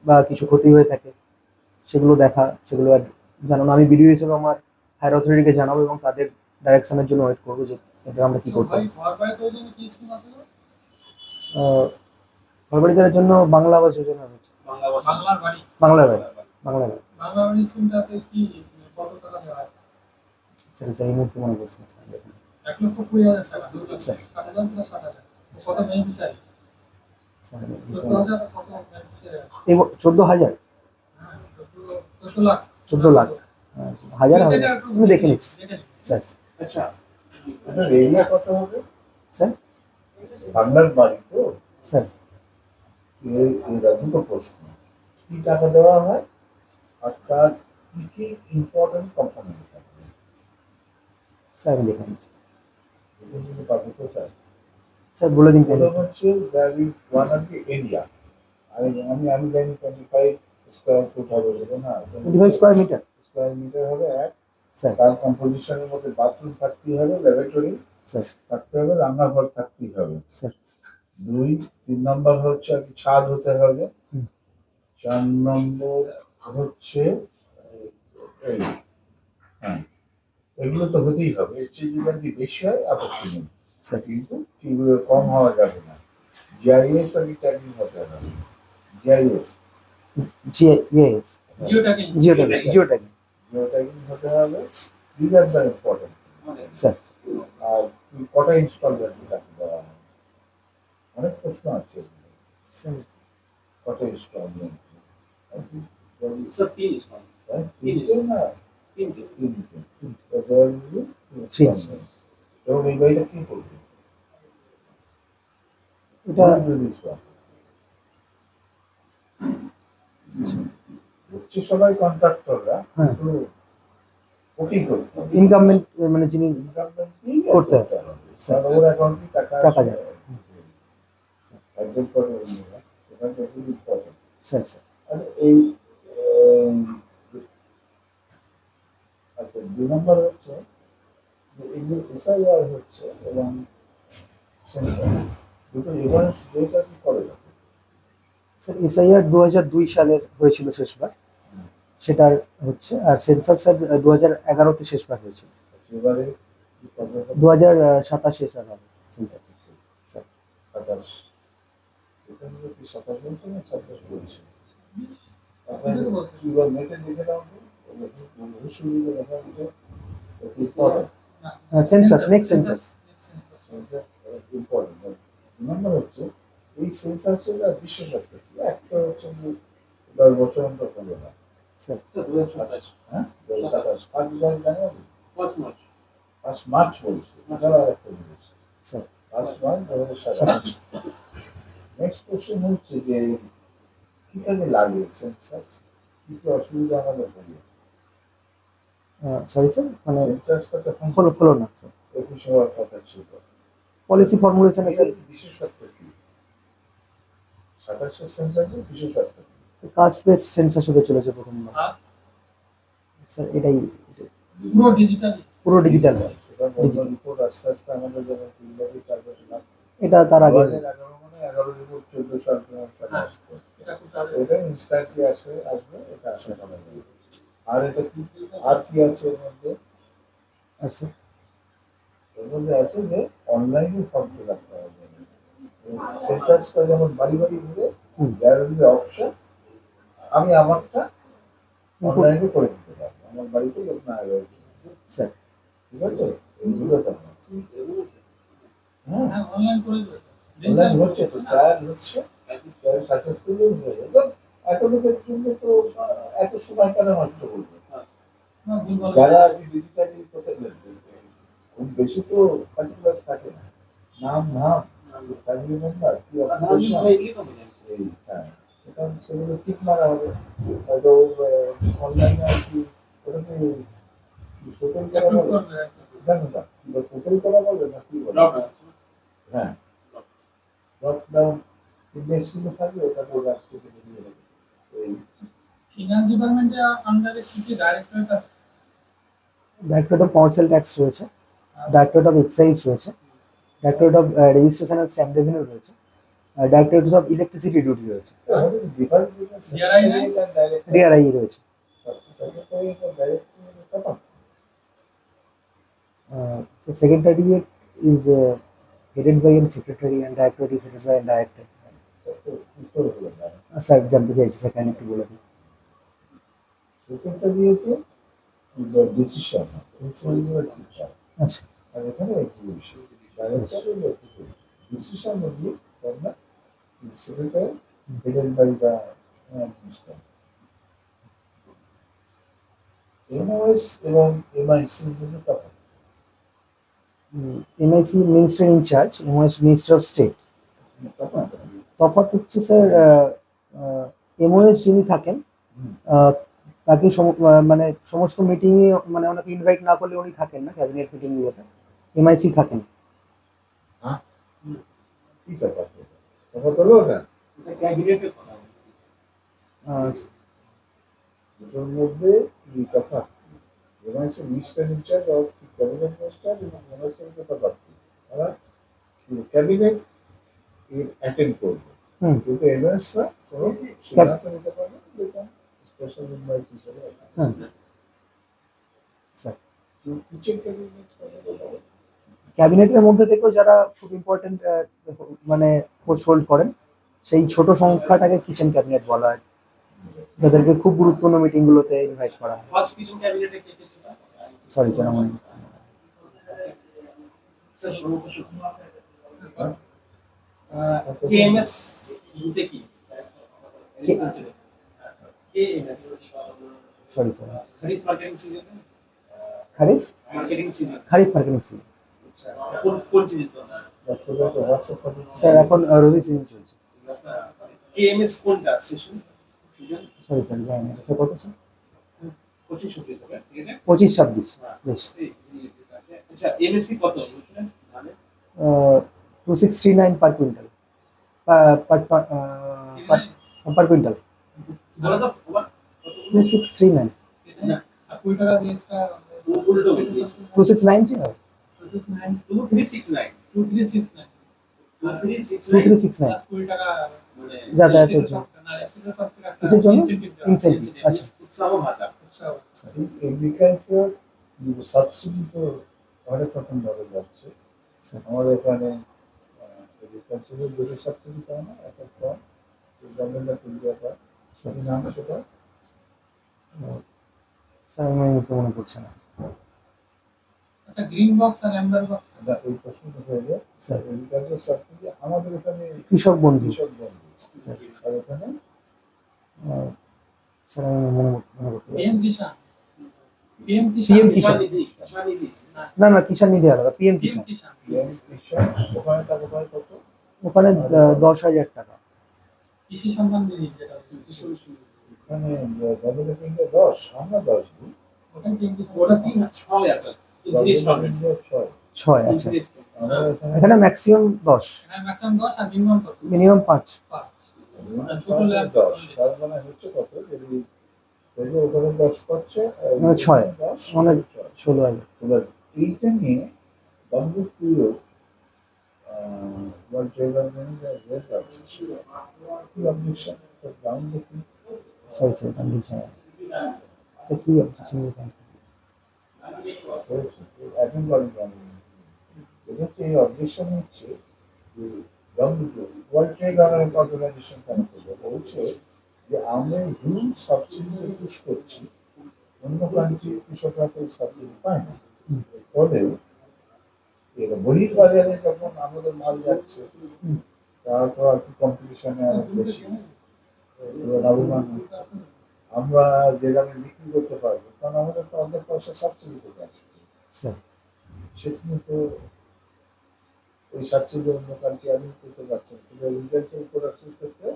S1: বা কিছু ক্ষতি হয়ে থাকে সেগুলো দেখা, সেগুলো জানানো। আমি ভিডিও হিসেবে আমার হায়ার অথরিটিকে জানাবো এবং তাদের ডাইরেকশনের জন্য ওয়েট করবো যে এটা আমরা কি করতে
S4: ভাই
S1: পারি।
S4: ঘর বাড়ি তৈরির জন্য কি স্কিম আছে?
S1: ঘর বাড়ি দেওয়ার জন্য বাংলা আবাস যোজনা রয়েছে।
S3: বাংলা ভাষা
S4: বাংলার বাড়ি
S1: বাংলা বাড়ি বাংলা বাড়ি
S4: বাংলা বাড়ি স্কিমটাতে কি কত টাকা দেওয়া হয়?
S1: স্যার স্যার এই মুহূর্তে মনে করছি না, স্যার দেখুন।
S4: 1,20,000 টাকা 2,00,000
S1: স্যার।
S4: 60,000 plus 60,000 কত বেনিফিশিয়ারি?
S1: স্যার
S4: 14,000 কত বেনিফিশিয়ারি?
S1: এই 14,000
S4: হ্যাঁ 14 লাখ
S1: 14 লাখ হাজার হবে
S4: এটা একটু
S1: আমি দেখে নিচ্ছি
S4: দেখে নিন।
S1: স্যার
S3: আচ্ছা
S2: আপনার এরিয়া কত হবে?
S1: স্যার
S2: বাংলার বাড়ি তো
S1: স্যার
S2: এরা দুটো প্রশ্ন, কি টাকা দেওয়া হয় আর তার কি কি ইম্পর্টেন্ট কম্পোনেন্ট থাকে,
S1: স্যার আমি দেখে নিচ্ছি
S2: এটা কিন্তু পাবো কোথায়?
S1: স্যার বলে দিন কেন
S2: প্রথম হচ্ছে there is one of the area. আমি জানি 25 স্কোয়ার ফুট হবে বলে না,
S1: 25 স্কোয়ার মিটার
S2: স্কোয়ার মিটার হবে এক।
S1: স্যার
S2: তার কম্পোজিশনের মধ্যে বাথরুম থাকতেই হবে, ল্যাবরেটরি
S1: স্যার
S2: থাকতে হবে, রান্নাঘর থাকতেই হবে।
S1: স্যার
S2: 3 নম্বর হচ্ছে আর কি ছাদ হতে হবে।
S1: হুম।
S2: 4 নম্বর হচ্ছে এই হ্যাঁ এগুলো তো হতেই হবে, এর চেয়ে যদি আর কি বেশি হয় আপত্তি নেই,
S1: স্যার
S2: কিন্তু টিউবওয়েল কম হওয়া যাবে না। জিআইএস আর কি ট্যাগিং হতে হবে, GIS
S1: GS
S4: geo tagging
S1: geotagging
S2: geo tagging হতে হবে। This are the important.
S1: Sir
S2: আর কটা ইনস্টলমেন্ট টাকা দেওয়া হয়, অনেক প্রশ্ন আছে,
S1: স্যার
S2: কটা ইনস্টলমেন্ট
S3: স্যার 3 ইনস্টল
S2: তিনটে না
S3: 3
S2: তিনটে
S1: Three
S2: এবং এই বাড়িটা কি করবে?
S1: এটা
S2: হচ্ছে সবাই কন্ট্রাক্টররা,
S1: হ্যাঁ।
S2: কিন্তু ওকেই করতে হবে,
S1: ইনকামমেন্ট মানে যিনি
S2: ইনকামকেই
S1: করতে হবে।
S2: স্যার ওর অ্যাকাউন্টে টাকা
S1: টাকা
S2: আসে।
S1: যাবে।
S2: একজন করে অন্যরা, সেখানটা খুব ইম্পর্টেন্ট।
S1: স্যার স্যার
S2: আর এই আচ্ছা 2 নম্বর হচ্ছে যে এগুলো এসআইআর হচ্ছে এবং সেন্সার দুটো এভারেন্স ডেটা কি করে রাখে?
S1: স্যার এসআইআর 2002 সালের হয়েছিল শেষবার, সেটার হচ্ছে, আর সেন্সাস স্যার 2011-তে শেষবার হয়েছিল,
S2: এবারে কি করবে?
S1: 2027-এ স্যার হবে সেন্সাস স্যার
S2: 27 এটা হলো কি 27 বলছে না 26 বলছে?
S4: আপনাদের বলতে
S2: কি বল নেটে দেখে নাও তো, শুরু দেখা দিতে কি করে
S1: census next census
S2: censor important. 2 নম্বর হচ্ছে এই সেন্সাসের বিশেষত্ব কি? একটা হচ্ছে যে 10 বছর অন্তর হলো না,
S1: স্যার
S3: 2027
S2: হ্যাঁ 2027 5 জানুয়ারি
S3: ফার্স্ট মার্চ
S2: 5 মার্চ বলছে, এছাড়া আরেকটা জিনিস
S1: স্যার
S2: 5 মার্চ 2027। নেক্সট কোশ্চেন হচ্ছে যে কি কাজে লাগে সেন্সাস, কি কি অসুবিধা আমাদের হবে?
S1: সরি স্যার মানে
S2: সেন্সাসটা তখন
S1: হলো না স্যার
S2: 21 হওয়ার কথা ছিল,
S1: পলিসি ফর্মুলেশনে স্যার
S2: এর বিশেষত্ব কি? 27 সেন্সাসের বিশেষত্ব কি?
S1: কাস্ট বেস সেন্সাস হতে চলেছে প্রথমবার
S4: আর
S1: স্যার, এটাই
S4: পুরো ডিজিটালি
S1: পুরো ডিজিটাল,
S2: সেটা বন্ধ রিপোর্ট আস্তে আস্তে আমাদের যেমন 3 বছর 4 বছর লাগবে।
S1: এটা তার আগে
S2: 2011 মানে 11 রিপোর্ট 14 সাল 15 সালে
S4: হ্যাঁ।
S2: আসতো।
S4: এটা খুব তাড়াতাড়ি
S2: এটা ইনস্ট্যান্টলি আসবে, এটা আশা করা যায়। আর এটা কি আর কি আছে এর মধ্যে?
S1: আর স্যার
S2: এর মধ্যে আছে যে অনলাইনে ফর্ম ফিল আপ করা যাবে। সেন্সাসটা যেমন বাড়ি বাড়ি ঘুরে
S1: হুম।
S2: দেয়ার উইল বি অপশন, আমি আমারটা অনলাইনে করে দিতে পারবো, আমার বাড়িতে লোক না রয়েছে,
S1: স্যার
S2: ঠিক আছে? এগুলো তো হ্যাঁ
S4: হ্যাঁ অনলাইন করে দেবে
S2: অনলাইন হচ্ছে তো, ট্রায়াল হচ্ছে, ট্রায়াল সাকসেসফুলি হয়ে যাবে। এত লোকের জন্য তো এত সময় কেন নষ্ট করবে?
S4: না ভুল বলা
S2: যারা ডিজিটালি করতে খুব বেশি তো পার্টিকুলার থাকে না, নাম ফ্যামিলি মেম্বার কি অকুপেশন, এই হ্যাঁ এটা সেগুলো ঠিক মারা হবে। হয়তো অনলাইনে আর কি ওটাকে টোটাল করা
S4: অ্যাপ্রুভ
S2: বলে,
S4: করবে
S2: জানো না টোটাল করা বলে না কি বলে? হ্যাঁ লকডাউন ইন্ডেক্সগুলো থাকবে, ওটা তো রাষ্ট্র থেকে দিয়ে দেবে। এই
S4: ফিনান্স ডিপার্টমেন্টের আন্ডারে কি কি ডাইরেক্টরেট আছে?
S1: ডাইরেক্টরেট অফ কমার্শিয়াল ট্যাক্স রয়েছে, ডাইরেক্টরেট অফ এক্সাইজ রয়েছে, directorate of registration and stamp revenue রয়েছে, ডাইরেক্টরেট অফ ইলেকট্রিসিটি ডিউটি রয়েছে,
S2: আমাদের ডিপার্টমেন্ট
S4: DRI নাই?
S1: ডিআরআই রয়েছে। Secretariat is headed by a secretary and directorate is headed by a director.
S2: তো উত্তর হলো না।
S1: স্যার জানতে চাইছি স্যার, কেন একটু বলে দিন।
S2: সেক্রেটারিয়েটে ডিসিশন প্রিন্সিপাল ঠিক হয়,
S1: আচ্ছা
S2: আর এখানে এক্সিকিউশন ডাইরেক্টর হলো executive decision only from the secretary headed by the minister. MOS এবং MIC মধ্যে তফাৎ।
S1: MIC minister in charge, MOS minister of state.
S2: তফাৎ।
S1: তফাৎ হচ্ছে স্যার, এমওএস যিনি থাকেন তাকে মানে সমস্ত মিটিংয়ে মানে ওনাকে ইনভাইট না করলে উনি থাকেন না ক্যাবিনেট মিটিংগুলোতে, এমআইসি থাকেন।
S2: হ্যাঁ কি তফাৎ? তফাৎ হলো ওটা
S3: এটা ক্যাবিনেটের কথা বলছি।
S2: দুটোর মধ্যে কি তফাৎ? MIC minister in charge of cabinet minister এবং MIC এর তফাৎ কি? তারা ক্যাবিনেট এর অ্যাটেন্ড করবে,
S1: হুম
S2: কিন্তু MIS রা কোনো সিদ্ধান্ত নিতে পারবে না, দেখুন স্পেশাল ইনভাইট হিসেবে
S1: হ্যাঁ স্যার,
S2: কিচেন ক্যাবিনেট
S1: ক্যাবিনেটের মধ্যে থেকেও যারা খুব ইম্পর্টেন্ট মানে পোস্ট হোল্ড করেন, সেই ছোট সংখ্যাটাকে কিচেন ক্যাবিনেট বলা হয়, যাদেরকে খুব গুরুত্বপূর্ণ মিটিংগুলোতে ইনভাইট করা হয়।
S3: ফার্স্ট কিচেন ক্যাবিনেটে কে কে ছিল?
S1: সরি স্যার, আমার
S3: স্যার প্রমোশন কেএমএস বুঝতে কি? KMS
S1: sorry sir,
S3: kharif marketing season,
S1: kharif
S3: marketing season.
S1: Kharif marketing season.
S3: কোন সিজন?
S2: হোয়াটসঅ্যাপ
S1: স্যার এখন রবি সিজন চলছে।
S3: কেএমএস কোনটা সেশন সিজন?
S1: সরি স্যার, জানি না স্যার, কত স্যার?
S3: 25 হবে, ঠিক আছে?
S1: 25-26 বেশ।
S3: আচ্ছা এমএসপি কত বুঝলেন? মানে
S1: 2639 পার কুইন্টাল, পার কুইন্টাল
S3: বলো তো
S1: 2639।
S3: না
S4: আর কুড়ি টাকা জিনিসটা
S3: উল্টো
S1: 2693 হবে।
S3: 2369
S4: 2369
S1: 2369
S4: প্লাস 20 টাকা
S3: মানে
S1: যাতায়াতের জন্য।
S4: না রেস্টুরেন্টের তরফ থেকে একটা
S1: কিসের জন্য?
S4: incentive দেওয়া হয়।
S1: ইনসেন্টিভ। আচ্ছা
S3: উৎসাহ ভাতা।
S4: আচ্ছা,
S2: এগ্রিকালচার সাবসিডি তো অনেক রকম ভাবে যাচ্ছে।
S1: স্যার,
S2: আমাদের এখানে এগ্রিকালচারের দুটো সাবসিডি পায় না, একটা কম গভর্নমেন্ট ইন্ডিয়া পায়, সেই নাম সেটা
S1: স্যার আমার এই মুহূর্তে মনে পড়ছে না।
S4: আচ্ছা গ্রিন বক্স আর অ্যাম্বার বক্স
S2: এই প্রশ্নটা হয়ে যায়।
S1: স্যার
S2: এগ্রিকালচার সাবসিডি আমাদের এখানে
S1: কৃষক বন্ধু।
S2: কৃষক বন্ধু, আর এখানে
S1: স্যার আমি মনে করতে পারছি
S4: পিএম কিষান পিএম
S1: PM
S4: কিষান
S1: কিষান।
S3: নিধি, কিষান নিধি।
S1: না না, কিষান নিধি আলাদা, পিএম
S4: পিএম
S1: কিষান।
S4: কিষান
S2: পিএম কিষান ওখানে টাকা পায় কত?
S1: ওখানে 10,000 টাকা।
S4: কৃষি সম্মান নিধি যেটা
S2: এখানে গভর্নমেন্ট অফ ইন্ডিয়া 10, আমরা 10 দিই,
S4: ওখানে পিএম কিষান
S3: ওটা 3 আছে। ইন্টারেস্ট
S2: গভর্নমেন্ট অফ
S3: পাবেন।
S2: ইন্ডিয়া 6।
S1: 6 আচ্ছা।
S3: ইন্টারেস্ট।
S2: আমরা এখানে
S1: এখানে ম্যাক্সিমাম 10,
S4: এখানে ম্যাক্সিমাম 10 আর মিনিমাম কত
S1: মিনিমাম 5।
S4: 5
S2: ছোট ল্যাব 10, তার মানে হচ্ছে কত? যদি ওখানে 10 পাচ্ছে,
S1: মানে 6,
S2: 10
S1: মানে
S2: 6।
S1: 16,000।
S2: এইটা নিয়ে বঙ্গপ্রিয় ওয়ার্ল্ড ট্রেড অর্গানাইজেশন কি অবজেকশন গ্রাউন্ড দেখি
S1: সরি স্যার, কন্ডিশন স্যার কি অবজেকশন দিবেন?
S2: অ্যাটেন্ড করেন গ্রাউন্ড। এটা হচ্ছে এই অবজেকশন হচ্ছে যে ওয়ার্ল্ড ট্রেড অর্গানাইজেশন কেন করবে, বলছে যে আমরা হিউজ সাবসিডি পুশ করছি, অন্য কান্ট্রি কৃষকরা তো সাবসিডি পায় না, ফলে বহির্বাজারে যখন আমাদের মাল যাচ্ছে তারা তো আর কি কম্পিটিশনে অনেক বেশি লাভবান হচ্ছে। আমরা যে দামে বিক্রি করতে পারবো, কারণ আমাদের তো অর্ধেক পয়সা সাবসিডি থেকে আসছে,
S1: স্যার
S2: সেখানে তো ওই সাবসিডি অন্য কান্ট্রি আর্নিং করতে পারছে না, শুধু এগ্রিকালচার প্রোডাকশন ক্ষেত্রে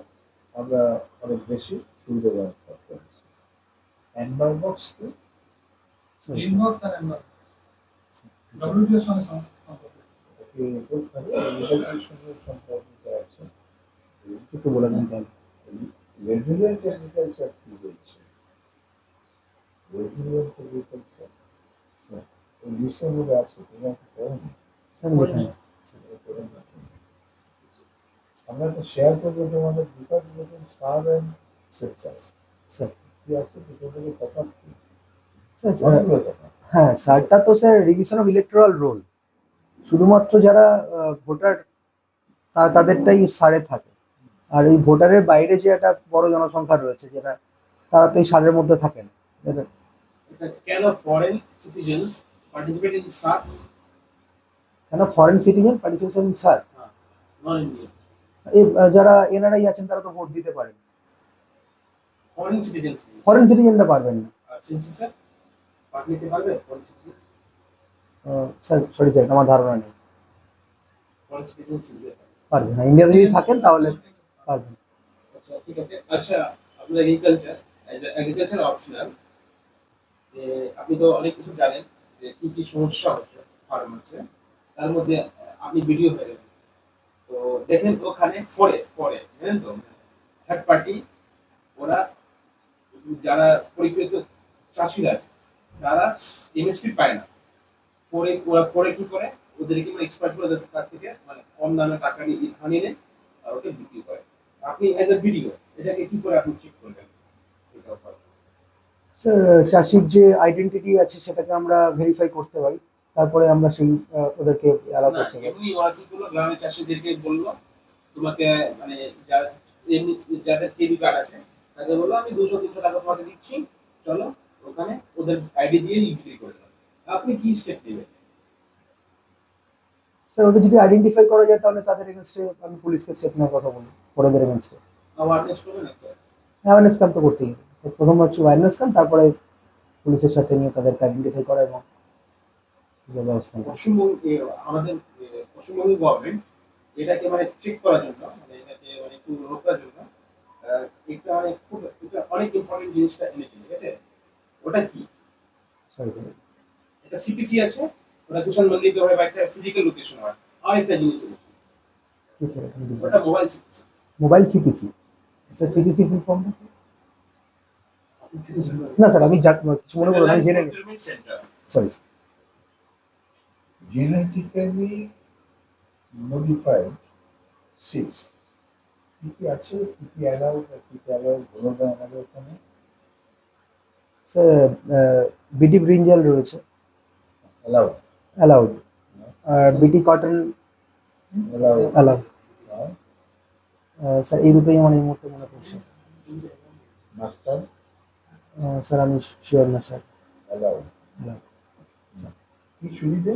S2: আমরা অনেক বেশি সুবিধাজনক করতে পারছি। অ্যান্ডার বক্স কি
S4: গ্রিন বক্স আর অ্যাম্বার ডব্লিউটিও সঙ্গে সম্পর্ক
S2: এগ্রিকালচারের সঙ্গে সম্পর্কিত আছে।
S1: একটু বলে দিন তাহলে।
S2: রেজিলিয়েন্ট এগ্রিকালচার কি বলছে? রেজিলিয়েন্ট এগ্রিকালচার এই লিস্টের মধ্যে আছে, তোমরা কি করো না?
S1: স্যার দেখেন
S2: আমরা তো শেয়ার করবো তোমাদের বিকাশ যখন সার অ্যান্ড সেলসাস
S1: স্যার।
S2: কি আছে, দুটো থেকে তফাৎ কি?
S1: স্যার
S2: অনেকগুলো তফাৎ।
S1: হ্যাঁ, সারটা তো sir revision of electoral roll, শুধুমাত্র যারা ভোটার তাদেরটাই সারে থাকে। আর এই ভোটারের বাইরে যে একটা বড় জনসংখ্যা রয়েছে, যেটা তারা তো এই সারের মধ্যে থাকে না।
S3: এটা কেন ফরেন সিটিজেন্স পার্টিসিপেট ইন সার,
S1: কেন ফরেন সিটিজেন পার্টিসিপেশন স্যার,
S3: নন ইন্ডিয়ান
S1: এই যারা এনআরআই আছেন তারা তো ভোট দিতে পারেন,
S3: ফরেন সিটিজেন্স
S1: ফরেন সিটিজেনরা পারবেন না।
S3: সেন্সাসে পার্ট নিতে পারবে foreign citizens?
S1: Sir sorry sir, আমার ধারণা নেই।
S3: ফরেন সিটিজেন্স
S1: পারবেন, হ্যাঁ, ইন্ডিয়াতে যদি থাকেন তাহলে পারবেন।
S3: আচ্ছা ঠিক আছে। আচ্ছা আপনার এগ্রিকালচার, এগ্রিকালচার অপশনাল, যে আপনি তো অনেক কিছু জানেন যে কি কি সমস্যা হচ্ছে ফার্মার্সে, তার মধ্যে আপনি ভিডিও হয়ে গেলেন, তো দেখেন ওখানে পরে পরে জানেন তো থার্ড পার্টি, ওরা যারা পরিকৃত চাষিরা আছে তারা এমএসপি পায় না, পরে ওরা পরে কি করে, ওদেরকে মানে এক্সপার্ট করে ওদের কাছ থেকে মানে কম দামে টাকা নিয়ে আনিয়ে নেয় আর ওকে বিক্রি করে। আপনি এজ এ ভিডিও এটাকে কি করে আপনি চেক করবেন? এটা ব্যাপার।
S1: স্যার চাষির যে আইডেন্টিটি আছে সেটাকে আমরা ভেরিফাই করতে পারি, তারপরে আমরা সেই ওদেরকে অ্যালাউ
S3: না
S1: করতে পারি।
S3: এমনি ওরা কি করলো, গ্রামের চাষিদেরকে বললো তোমাকে মানে এমনি যাদের কেবি কার্ড আছে তাদের বললো আমি 200-300 টাকা তোমাকে দিচ্ছি, চলো ওখানে ওদের আইডি দিয়ে বিক্রি করে দাও। আপনি কি স্টেপ নেবেন?
S1: স্যার ওদের যদি আইডেন্টিফাই করা যায় তাহলে তাদের এগেনস্টে আমি পুলিশকে স্টেপ নেওয়ার কথা বলি, ওদের এগেনস্টে
S3: অ্যাওয়ারনেস করবেন একটা।
S1: অ্যাওয়ারনেস ক্যাম্প তো করতেই হবে স্যার। প্রথম হচ্ছে অ্যাওয়ারনেস ক্যাম্প, তারপরে পুলিশের সাথে নিয়ে তাদেরকে আইডেন্টিফাই করা এবং যে ব্যবস্থা নেওয়া।
S3: পশ্চিমবঙ্গ আমাদের পশ্চিমবঙ্গ গভর্নমেন্ট এটাকে মানে চেক করার জন্য, মানে এটাকে মানে একটু রোকার জন্য একটা মানে খুব একটা অনেক ইম্পর্টেন্ট জিনিসটা এনেছে, ঠিক আছে? ওটা কি?
S1: সরি স্যার,
S3: একটা সিপিসি আছে, ওটা কিষাণ মন্ডিতে হয় বা একটা ফিজিক্যাল লোকেশন হয়, আর একটা জিনিস এনেছে,
S1: কি স্যার এখন
S3: ওটা mobile CPC.
S1: Mobile CPC. Sir CPC full form না স্যার, আমি কিছু মনে করবো না, আমি জেনে নিই।
S3: Centre.
S1: Sorry sir.
S2: Genetically modified seeds কি কি আছে, কি কি অ্যালাউড, কি কি অ্যালাউড বলে দেয় আমাদের ওখানে?
S1: স্যার বিটি ব্রিঞ্জাল রয়েছে
S2: অ্যালাউড,
S1: অ্যালাউড, আর বিটি কটন
S2: অ্যালাউড,
S1: অ্যালাউড। স্যার এই দুটোই আমার এই মুহূর্তে মনে পড়ছে।
S2: মাস্টার
S1: স্যার আমি শিওর না স্যার।
S2: অ্যালাউড। কি সুবিধে,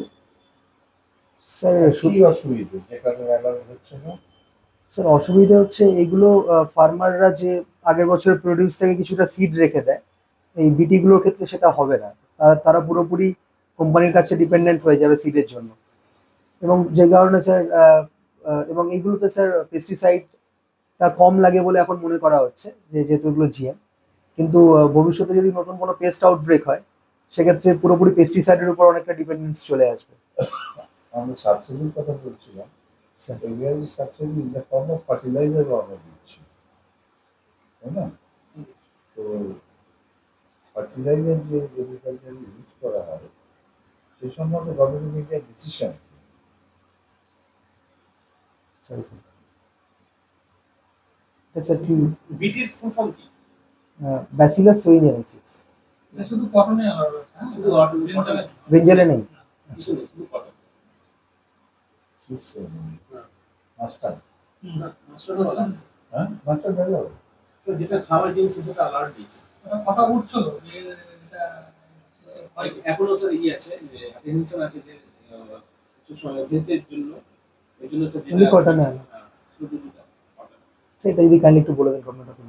S1: স্যার
S2: কি অসুবিধে যে কারণে অ্যালাউড হচ্ছে না?
S1: স্যার অসুবিধা হচ্ছে এগুলো ফার্মাররা যে আগের বছরের প্রডিউস থেকে কিছুটা সিড রেখে দেয়, এই বিটিগুলোর ক্ষেত্রে সেটা হবে না। তারা পুরোপুরি কোম্পানির কাছে ডিপেন্ডেন্ট হয়ে যাবে সিডের জন্য, এবং যে কারণে স্যার এবং এইগুলোতে স্যার পেস্টিসাইডটা কম লাগে বলে এখন মনে করা হচ্ছে, যে যেহেতু এগুলো জিএম। কিন্তু ভবিষ্যতে যদি নতুন কোনো পেস্ট আউটব্রেক হয় সেক্ষেত্রে পুরোপুরি পেস্টিসাইডের উপর অনেকটা ডিপেন্ডেন্স চলে আসবে।
S2: আমরা সাবসিডির কথা বলছিলাম,
S1: sir
S2: agriculture subsidy in the form of fertiliser আমরা দিচ্ছি, তাই না? তো ফার্টিলাইজার যে এগ্রিকালচারে ইউজ করা হয় সে সম্বন্ধে গভর্নমেন্ট ইন্ডিয়ার ডিসিশন
S1: সরি স্যার, এটা স্যার কি
S3: বিটির ফুল ফর্ম কি?
S1: ব্যাসিলাস সুইনেনসিস,
S4: এটা শুধু কটনে আলাদা আছে, হ্যাঁ?
S3: শুধু
S4: ব্রিঞ্জালে না।
S1: ব্রিঞ্জালে নেই।
S3: কিছু নেই, শুধু কটন।
S2: মাস্টার,
S3: না মাস্টারও আলাদা।
S2: হ্যাঁ মাস্টার অ্যালাউড।
S3: স্যার যেটা খাওয়ার জিনিস সেটা আলাদা দিয়েছে।
S4: ওটা কথা উঠছিল যে এটা হয় কি?
S3: এখনো স্যার ইয়ে আছে যে অ্যাটেনশন আছে যে কিছু সময় হেলথের জন্য, এই জন্য স্যার
S1: Only cotton আলাদা।
S3: শুধু যেটা cotton।
S1: সেটা যদি কাইন্ডলি একটু বলে দেন গভর্নমেন্ট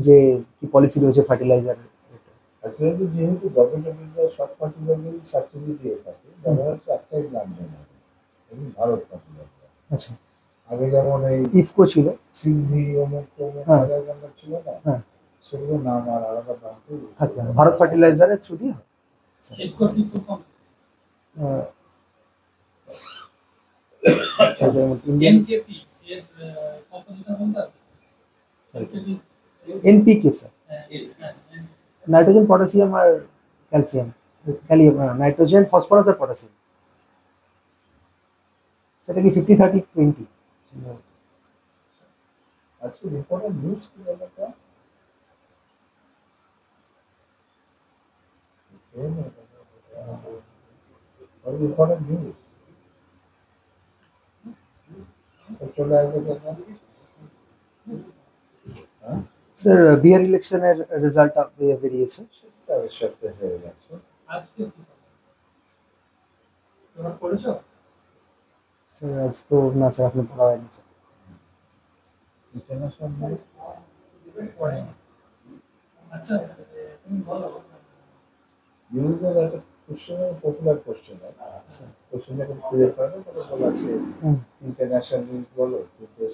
S1: যে কি পলিসি রয়েছে ফার্টিলাইজার।
S2: ফার্টিলাইজার যেহেতু গভর্নমেন্ট ইন্ডিয়া সব ফার্টিলাইজারই সাবসিডি দিয়ে থাকে, দেখা যাচ্ছে একটাই ব্র্যান্ড নেই এবং ভারত ফার্টিলাইজার।
S1: আচ্ছা,
S2: আগে যেমন এই
S1: ইফকো ছিল।
S2: সিন্ধি অমুক তমুক
S1: হ্যাঁ।
S2: ফার্টিলাইজার ছিল না,
S1: হ্যাঁ।
S2: সেগুলো নাম আর আলাদা নাম করে
S1: থাকবে না, ভারত ফার্টিলাইজারের থ্রু দিয়ে হয়।
S4: চেক করতে খুব কম।
S1: ইন্ডিয়ান
S4: এনকেপি এর কম্পোজিশন বলতে আছে
S1: এনপিকে স্যার,
S4: হ্যাঁ,
S1: নাইট্রোজেন পটাশিয়াম আর ক্যালসিয়াম, ক্যালিয়াম, নাইট্রোজেন ফসফরাস আর পটাশিয়াম। সেটা কি 50-30-20?
S2: আজকে ইম্পর্টেন্ট নিউজ কি ব্যাপারটা? ইম্পর্টেন্ট নিউজ চলে আসবে হ্যাঁ
S1: স্যার বিহার ইলেকশনের রেজাল্টটা বেরিয়েছে।
S2: সেটা সপ্তাহে হয়ে যাচ্ছে।
S4: আজকে কি খবর? তোমরা পড়েছো?
S1: স্যার আজ তো না স্যার, আপনি পড়া হয়নি স্যার।
S2: ইন্টারন্যাশনাল নিউজ
S4: পড়েনি। আচ্ছা, তুমি বলো।
S2: নিউজের একটা কোশ্চেন, পপুলার কোশ্চেন কোশ্চেনটা কিন্তু ক্লিয়ার করে না, তবে বলা আছে
S1: হুম।
S2: ইন্টারন্যাশনাল নিউজ বলো,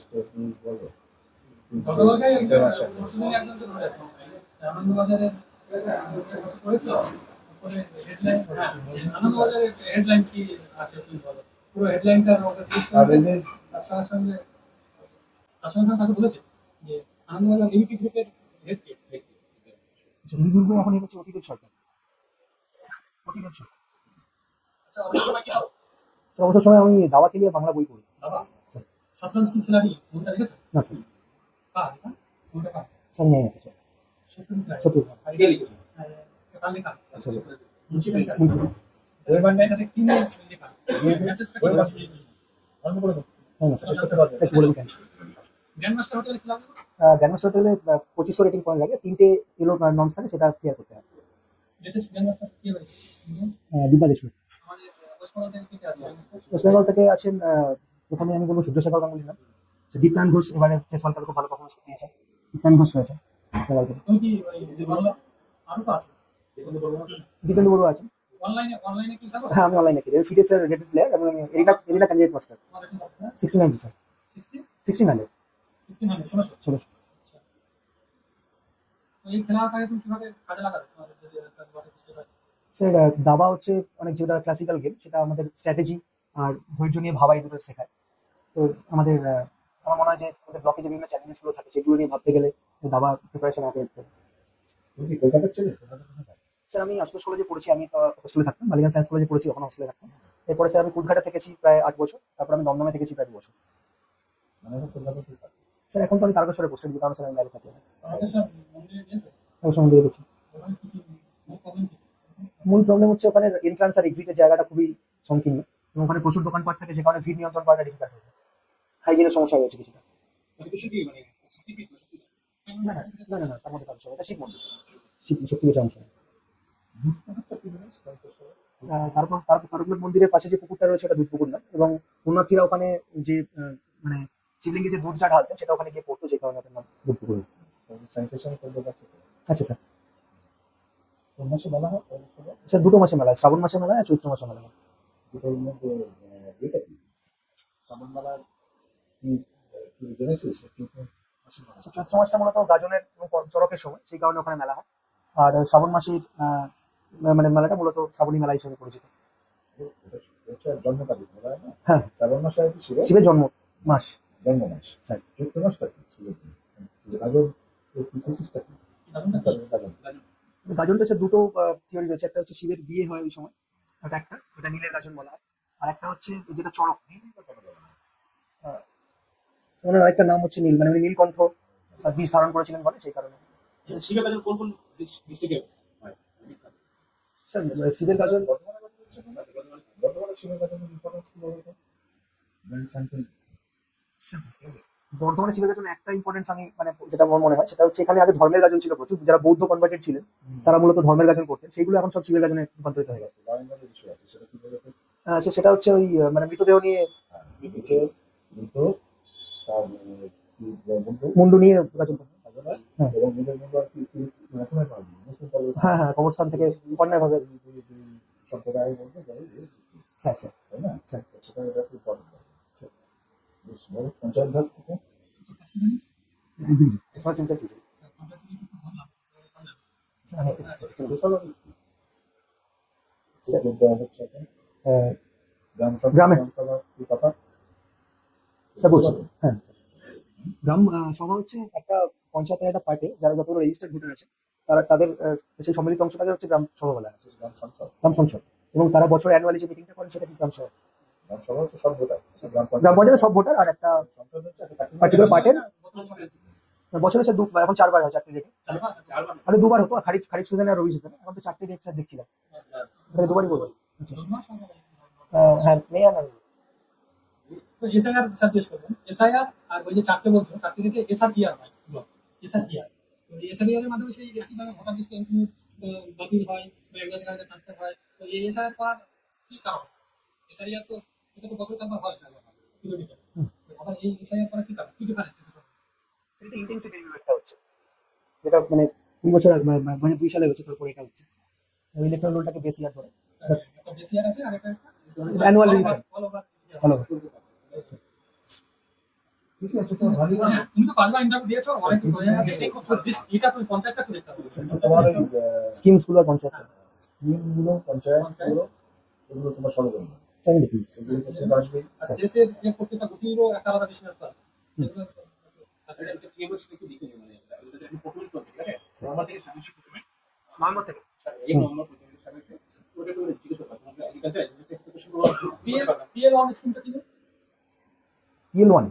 S2: স্টেট নিউজ বলো,
S4: গতকালকে
S2: ইন্টারন্যাশনাল
S4: পরশুদিন একজনকে ধরেছে আনন্দবাজারের পড়েছো? উপরে হেডলাইন, আনন্দবাজারের হেডলাইন কি আছে কি বলো? পুরো হেডলাইনটা আমাকে please
S2: আর
S4: করে দিন।
S2: এদের
S4: তার সঙ্গে তাকে বলেছে যে আনন্দবাজার লিমিটেড গ্রুপের হেড কে?
S1: আচ্ছা, নির্গুণ এখন হচ্ছে অতীতের সরকার। অতীতের সরকার।
S4: আচ্ছা, অবসর সময় কি করো?
S1: স্যার অবসর সময় আমি দাওয়াকে নিয়ে বাংলা বই পড়ি।
S4: বাবা,
S1: স্যার
S4: শতরঞ্জ কি খেলাড়ি কোনটা দেখেছো?
S1: না স্যার,
S4: কার এটা? কোনটা কার?
S1: স্যার নেই আছে স্যার।
S4: সত্যি
S1: সত্যি।
S3: কে লিখেছে?
S4: কার লেখা?
S1: আচ্ছা
S4: মুন্সিপাল
S1: বলছি।
S4: ওই মানে এটাতে কি নিয়ে লেখা? মেসেজটা কি বলছে?
S2: অন্য করে দাও।
S1: হ্যাঁ না স্যার, স্যার একটু বলে দিন।
S4: গ্র্যান্ড মাস্টার হোটেলে খেলা হবে?
S1: গ্র্যান্ডমাস্টার হতে গেলে 2500 রেটিং পয়েন্ট লাগে, 3টে এলো নর্মস থাকে, সেটা ক্লিয়ার করতে হয়।
S4: লেটেস্ট গ্র্যান্ড মাস্টার কি হয়েছে?
S1: দীপা দেশমুখ।
S4: আমাদের ওয়েস্টবেঙ্গল থেকে কে আছে?
S1: ওয়েস্ট বেঙ্গল থেকে আছেন, প্রথমে আমি বলবো সূর্যশেখর গাঙ্গুলি নাম। দীপ্তান ঘোষ এবারে চেস ওয়ার্ল্ড কাপে খুব ভালো পারফরমেন্স দিয়েছে। দীপ্তান ঘোষ রয়েছে চেস ওয়ার্ল্ড কাপে।
S4: তুমি কি ওই বাংলা আরো তো আছে?
S1: দীপেন্দু বড়ুয়া আছেন।
S4: অনলাইনে কি খেলো?
S1: হ্যাঁ আমি অনলাইনে খেলি, ফিটেক্সের রেটেড প্লেয়ার এবং আমি এরিনা ক্যান্ডিডেট মাস্টার।
S4: তোমার এখন কত?
S1: 1600 স্যার।
S4: 60
S1: 1600
S4: 1600 1600।
S1: 1600।
S4: তো এই খেলাটাকে তুমি কিভাবে কাজে লাগাবে? তোমাদের যদি একটা বলে বুঝতে পারি।
S1: স্যার দাবা হচ্ছে অনেক যেটা ক্লাসিক্যাল গেম, সেটা আমাদের স্ট্র্যাটেজি আর ধৈর্য নিয়ে ভাবা, এই দুটো শেখায়। তো আমাদের আমার মনে হয় যে আমাদের ব্লকে যে বিভিন্ন চ্যালেঞ্জেস গুলো থাকে সেগুলো নিয়ে ভাবতে গেলে দাবা প্রিপারেশন আমাকে হেল্প করে।
S2: তুমি কি কলকাতার ছেলে? কলকাতা কোথায়?
S1: স্যার আমি আশুতোষ কলেজে পড়েছি, আমি তো হোস্টেলে থাকতাম, বালিগঞ্জ সায়েন্স কলেজে পড়েছি, ওখানে হোস্টেলে থাকতাম। এরপরে স্যার আমি কুদঘাটে থেকেছি প্রায় 8 বছর, তারপর আমি দমদমে থেকেছি প্রায় 2 বছর।
S2: মানে কলকাতা কি থাকে?
S1: স্যার এখন তো আমি তারকেশ্বরে পোস্টেড, যে কারণে স্যার আমি বাইরে থাকি না।
S4: আমাদের সব মন্দিরে গিয়েছো?
S1: তারকেশ্বর মন্দিরে গেছি।
S4: ওখানে কি কি প্রবলেম কি?
S1: মূল প্রবলেম হচ্ছে ওখানে এন্ট্রান্স আর এক্সিটের জায়গাটা খুবই সংকীর্ণ, এবং ওখানে প্রচুর দোকানপাট থাকে, যে কারণে ভিড় নিয়ন্ত্রণ করাটা ডিফিকাল্ট হয়েছে। হাইজিনের সমস্যা হয়েছে কিছুটা।
S4: মানে কিছু কি মানে সার্টিফিকেট না সত্যি?
S1: না না না না না, তার মধ্যে কাজ হবে, এটা শিব মন্দির, শিব শক্তিপীঠের অংশ।
S2: মুখ্যমন্ত্রী কি জিনিস কলকাতা?
S1: তারপর তারকনাথ মন্দিরের পাশে যে পুকুরটা রয়েছে ওটা দুধ পুকুর না, এবং পুণ্যার্থীরা ওখানে যে মানে শিবলিঙ্গে যে দুধটা ঢালতেন সেটা ওখানে গিয়ে পড়তো, যে কারণে ওটার নাম দুধ পুকুর হয়েছে।
S2: স্যানিটেশন কলকাতা থেকে।
S1: আচ্ছা স্যার।
S2: কোন মাসে বলা হয়? কোন মাসে?
S1: স্যার 2টো মাসে মেলা হয়, শ্রাবণ মাসে মেলা হয় আর চৈত্র মাসে মেলা হয়।
S2: দুটোর মধ্যে এটা কি সামনমালার কি কি জেনেছিস? কি মাসে বলা
S1: আচ্ছা, চৈত্র মাসটা মূলত গাজনের এবং চড়কের সময়, সেই কারণে ওখানে মেলা হয়। আর শ্রাবণ মাসের মানে মেলাটা মূলত শ্রাবণী মেলা হিসেবে পরিচিত।
S2: এটা জন্ম তারিখ বলা হয় না?
S1: হ্যাঁ,
S2: শ্রাবণ মাসে আর কি শিবের
S1: শিবের জন্ম মাস।
S2: জন্ম মাস।
S1: স্যার
S2: চৈত্র মাসটা কি শিবের গাজন থিসিসটা কি?
S4: জানো না?
S2: গাজন
S1: গাজনটা স্যার দুটো থিওরি রয়েছে, একটা হচ্ছে শিবের বিয়ে হয় ওই সময়, ওটা একটা, ওটা নীলের গাজন বলা হয়। আর একটা হচ্ছে যেটা চড়ক, ওনার আরেকটা নাম হচ্ছে নীল, মানে উনি নীলকণ্ঠ বীজ ধারণ করেছিলেন বলে, সেই কারণে।
S3: শিবের কাছে কোন কোন ডিস্ট্রিক্টে হয়?
S1: স্যার শিবের গাজন
S2: বর্তমানে শিবের গাজনের ইম্পর্টেন্স কি বলতো? ব্র্যান্ড স্যাম্পল
S1: বর্ধমানে শিবের গাজন একটা ইম্পর্টেন্স আমি মানে যেটা আমার মনে হয় সেটা হচ্ছে, এখানে আগে ধর্মের গাজন ছিল প্রচুর, যারা বৌদ্ধ কনভার্টেড ছিলেন তারা মূলত ধর্মের গাজন করতেন, সেইগুলো এখন সব শিবের গাজনে রূপান্তরিত হয়ে গেছে।
S2: লয়েন্ডারের বিষয় আছে, সেটা কি বলতো?
S1: সেটা হচ্ছে ওই মানে মৃতদেহ নিয়ে,
S2: দুটো দুটো তার কি বন্ধু
S1: মুন্ডু নিয়ে গাজন করতেন। হ্যাঁ।
S2: এবং নিজের মধ্যে আর কি রকমের পাওয়া যায় মুসলিম
S1: হ্যাঁ হ্যাঁ, কবরস্থান থেকে অন্যায়ভাবে।
S2: সম্প্রদায়ের মধ্যে যাই
S1: স্যার স্যার
S2: তাই না?
S1: স্যার
S2: সেটা এটা খুব ইম্পর্টেন্ট। বেশ বড় পঞ্চায়েত ঘাট থেকে
S1: স্মার্ট সেন্সার ছিল।
S4: আমরা তুমি একটু বললাম
S2: সোশ্যালজি
S1: স্যার,
S2: হচ্ছে এখন
S1: আহ,
S2: গ্রামে
S1: গ্রামে।
S2: সভা কি কথা
S1: স্যার বলছি, হ্যাঁ স্যার। গ্রাম সভা হচ্ছে একটা পঞ্চায়েতের একটা পার্টে যারা যতগুলো রেজিস্টার্ড ভোটার আছে, তারা তাদের সেই সম্মিলিত অংশটাকে হচ্ছে গ্রাম সভা বলা হয়,
S2: গ্রাম সংসদ।
S1: গ্রাম সংসদ। এবং তারা বছর অ্যানুয়ালি যে মিটিংটা করেন সেটা কি গ্রাম সভা।
S2: গ্রাম সভা হচ্ছে সব ভোটার, গ্রাম
S1: গ্রাম পঞ্চায়েতের সব ভোটার, আর একটা
S2: সংসদ হচ্ছে একটা
S1: পার্টিকুলার পার্টের
S4: বর্তমান সরকার
S1: বছরে স্যার এখন 4বার হয়, 4টে ডেটে।
S3: চারবার
S1: আগে 2বার হতো, খারিফ খারিফ সিজনে আর রবি সিজনে, এখন তো 4টে ডেট স্যার দেখছিলাম, ওটাকে 2বারই করবো। আচ্ছা।
S4: জন্মাস
S1: হ্যাঁ, মে আর
S4: তো এসআইআর সাজেস্ট করবেন, এসআইআর আর ওই যে চারটে বলছো, চারটে থেকে এসআরইআর হয়, এসআরইআর। তো এসআরইআর এর মাধ্যমে সেই একইভাবে ভোটার লিস্টে এন্ট্রি বাতিল হয় বা একজন জায়গায় ট্রান্সফার হয়। তো এই এসআইআর করার কি কারণ? এসআইআর তো এটা তো বছর একবার হয় কিলোমিটার, আবার এই এসআইআর করার কি কারণ, কি ডিফারেন্স?
S1: সেটা ইন্টেন্সিভ রিভিউ একটা হচ্ছে, যেটা মানে 2 বছর আগে, মানে 2 সালে হচ্ছে, তারপরে এটা হচ্ছে ইলেকট্রাল রোলটাকে বেশি আর ধরে
S4: একটা বেসিআর আছে আর একটা
S1: অ্যানুয়াল রিভিশন।
S4: All over.
S1: ভালো
S2: ঠিক আছে, তো ভালোই না।
S4: তুমি তো 5বার ইন্টারভিউ দিয়েছো, অনেক এটা তুমি কন্ট্রাক্টটা করে দিতে হবে।
S2: তোমার ওই
S1: স্কিমস গুলো পঞ্চায়েত
S2: স্কিমগুলো, পঞ্চায়েতগুলো, এগুলো তোমার সরকারি না।
S1: Seventy please.
S2: এগুলো তো সেটা আসবেই।
S4: আর দেশের যে প্রত্যেকটা গুটিরও একটা আলাদা বেশি ব্যাপার আছে। এগুলো
S3: এটা একটা কেবল একটু দেখে নিই, মানে এটা একটা প্রোটোকল চলছে, ঠিক আছে? আমার থেকে সামনে প্রথমে
S1: নভেম্বর থেকে
S3: এই নম্বর প্রথমে সামনে ওটা একটু জিজ্ঞেস করতে হবে। এগ্রিকালচার এক্সপেকটেশন গুলো
S4: পিএল অন স্কিমটা কি?
S1: PL1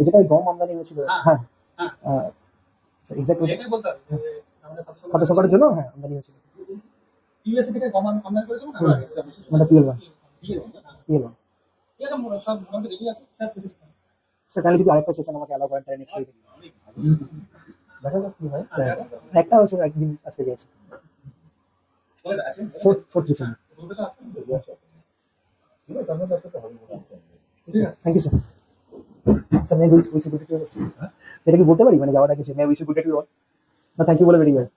S1: যেটা ওই গম আমদানি হয়েছিল, হ্যাঁ
S4: হ্যাঁ,
S1: এক্স্যাক্টলি
S4: এটাই বলতে হবে যে আমাদের
S1: খাদ্য সংকটের জন্য, হ্যাঁ আমদানি হয়েছিল
S4: ইউএসএ থেকে গম আমদানি করেছিল না?
S1: মানে PL1
S4: এটা সব মোটামুটি রেডি আছে স্যার।
S1: স্যার কালকে যদি আরেকটা সেশন আমাকে অ্যালাউ করেন তাহলে নেক্সট উইক দেখা যাক কি হয় স্যার। একটা হচ্ছে একদিন আসতে গেছে
S3: আছে
S1: ফোর্থ সেশন।
S2: ঠিক আছে, তার মধ্যে একটা তো হবে মনে হয়।
S1: Thank you sir. স্যার मैं उसे गुड टू এটা কি বলতে পারি মানে যাওয়ার আগে সে मैं उसे गुड टू না থ্যাংক ইউ বলে বেরিয়ে যায়।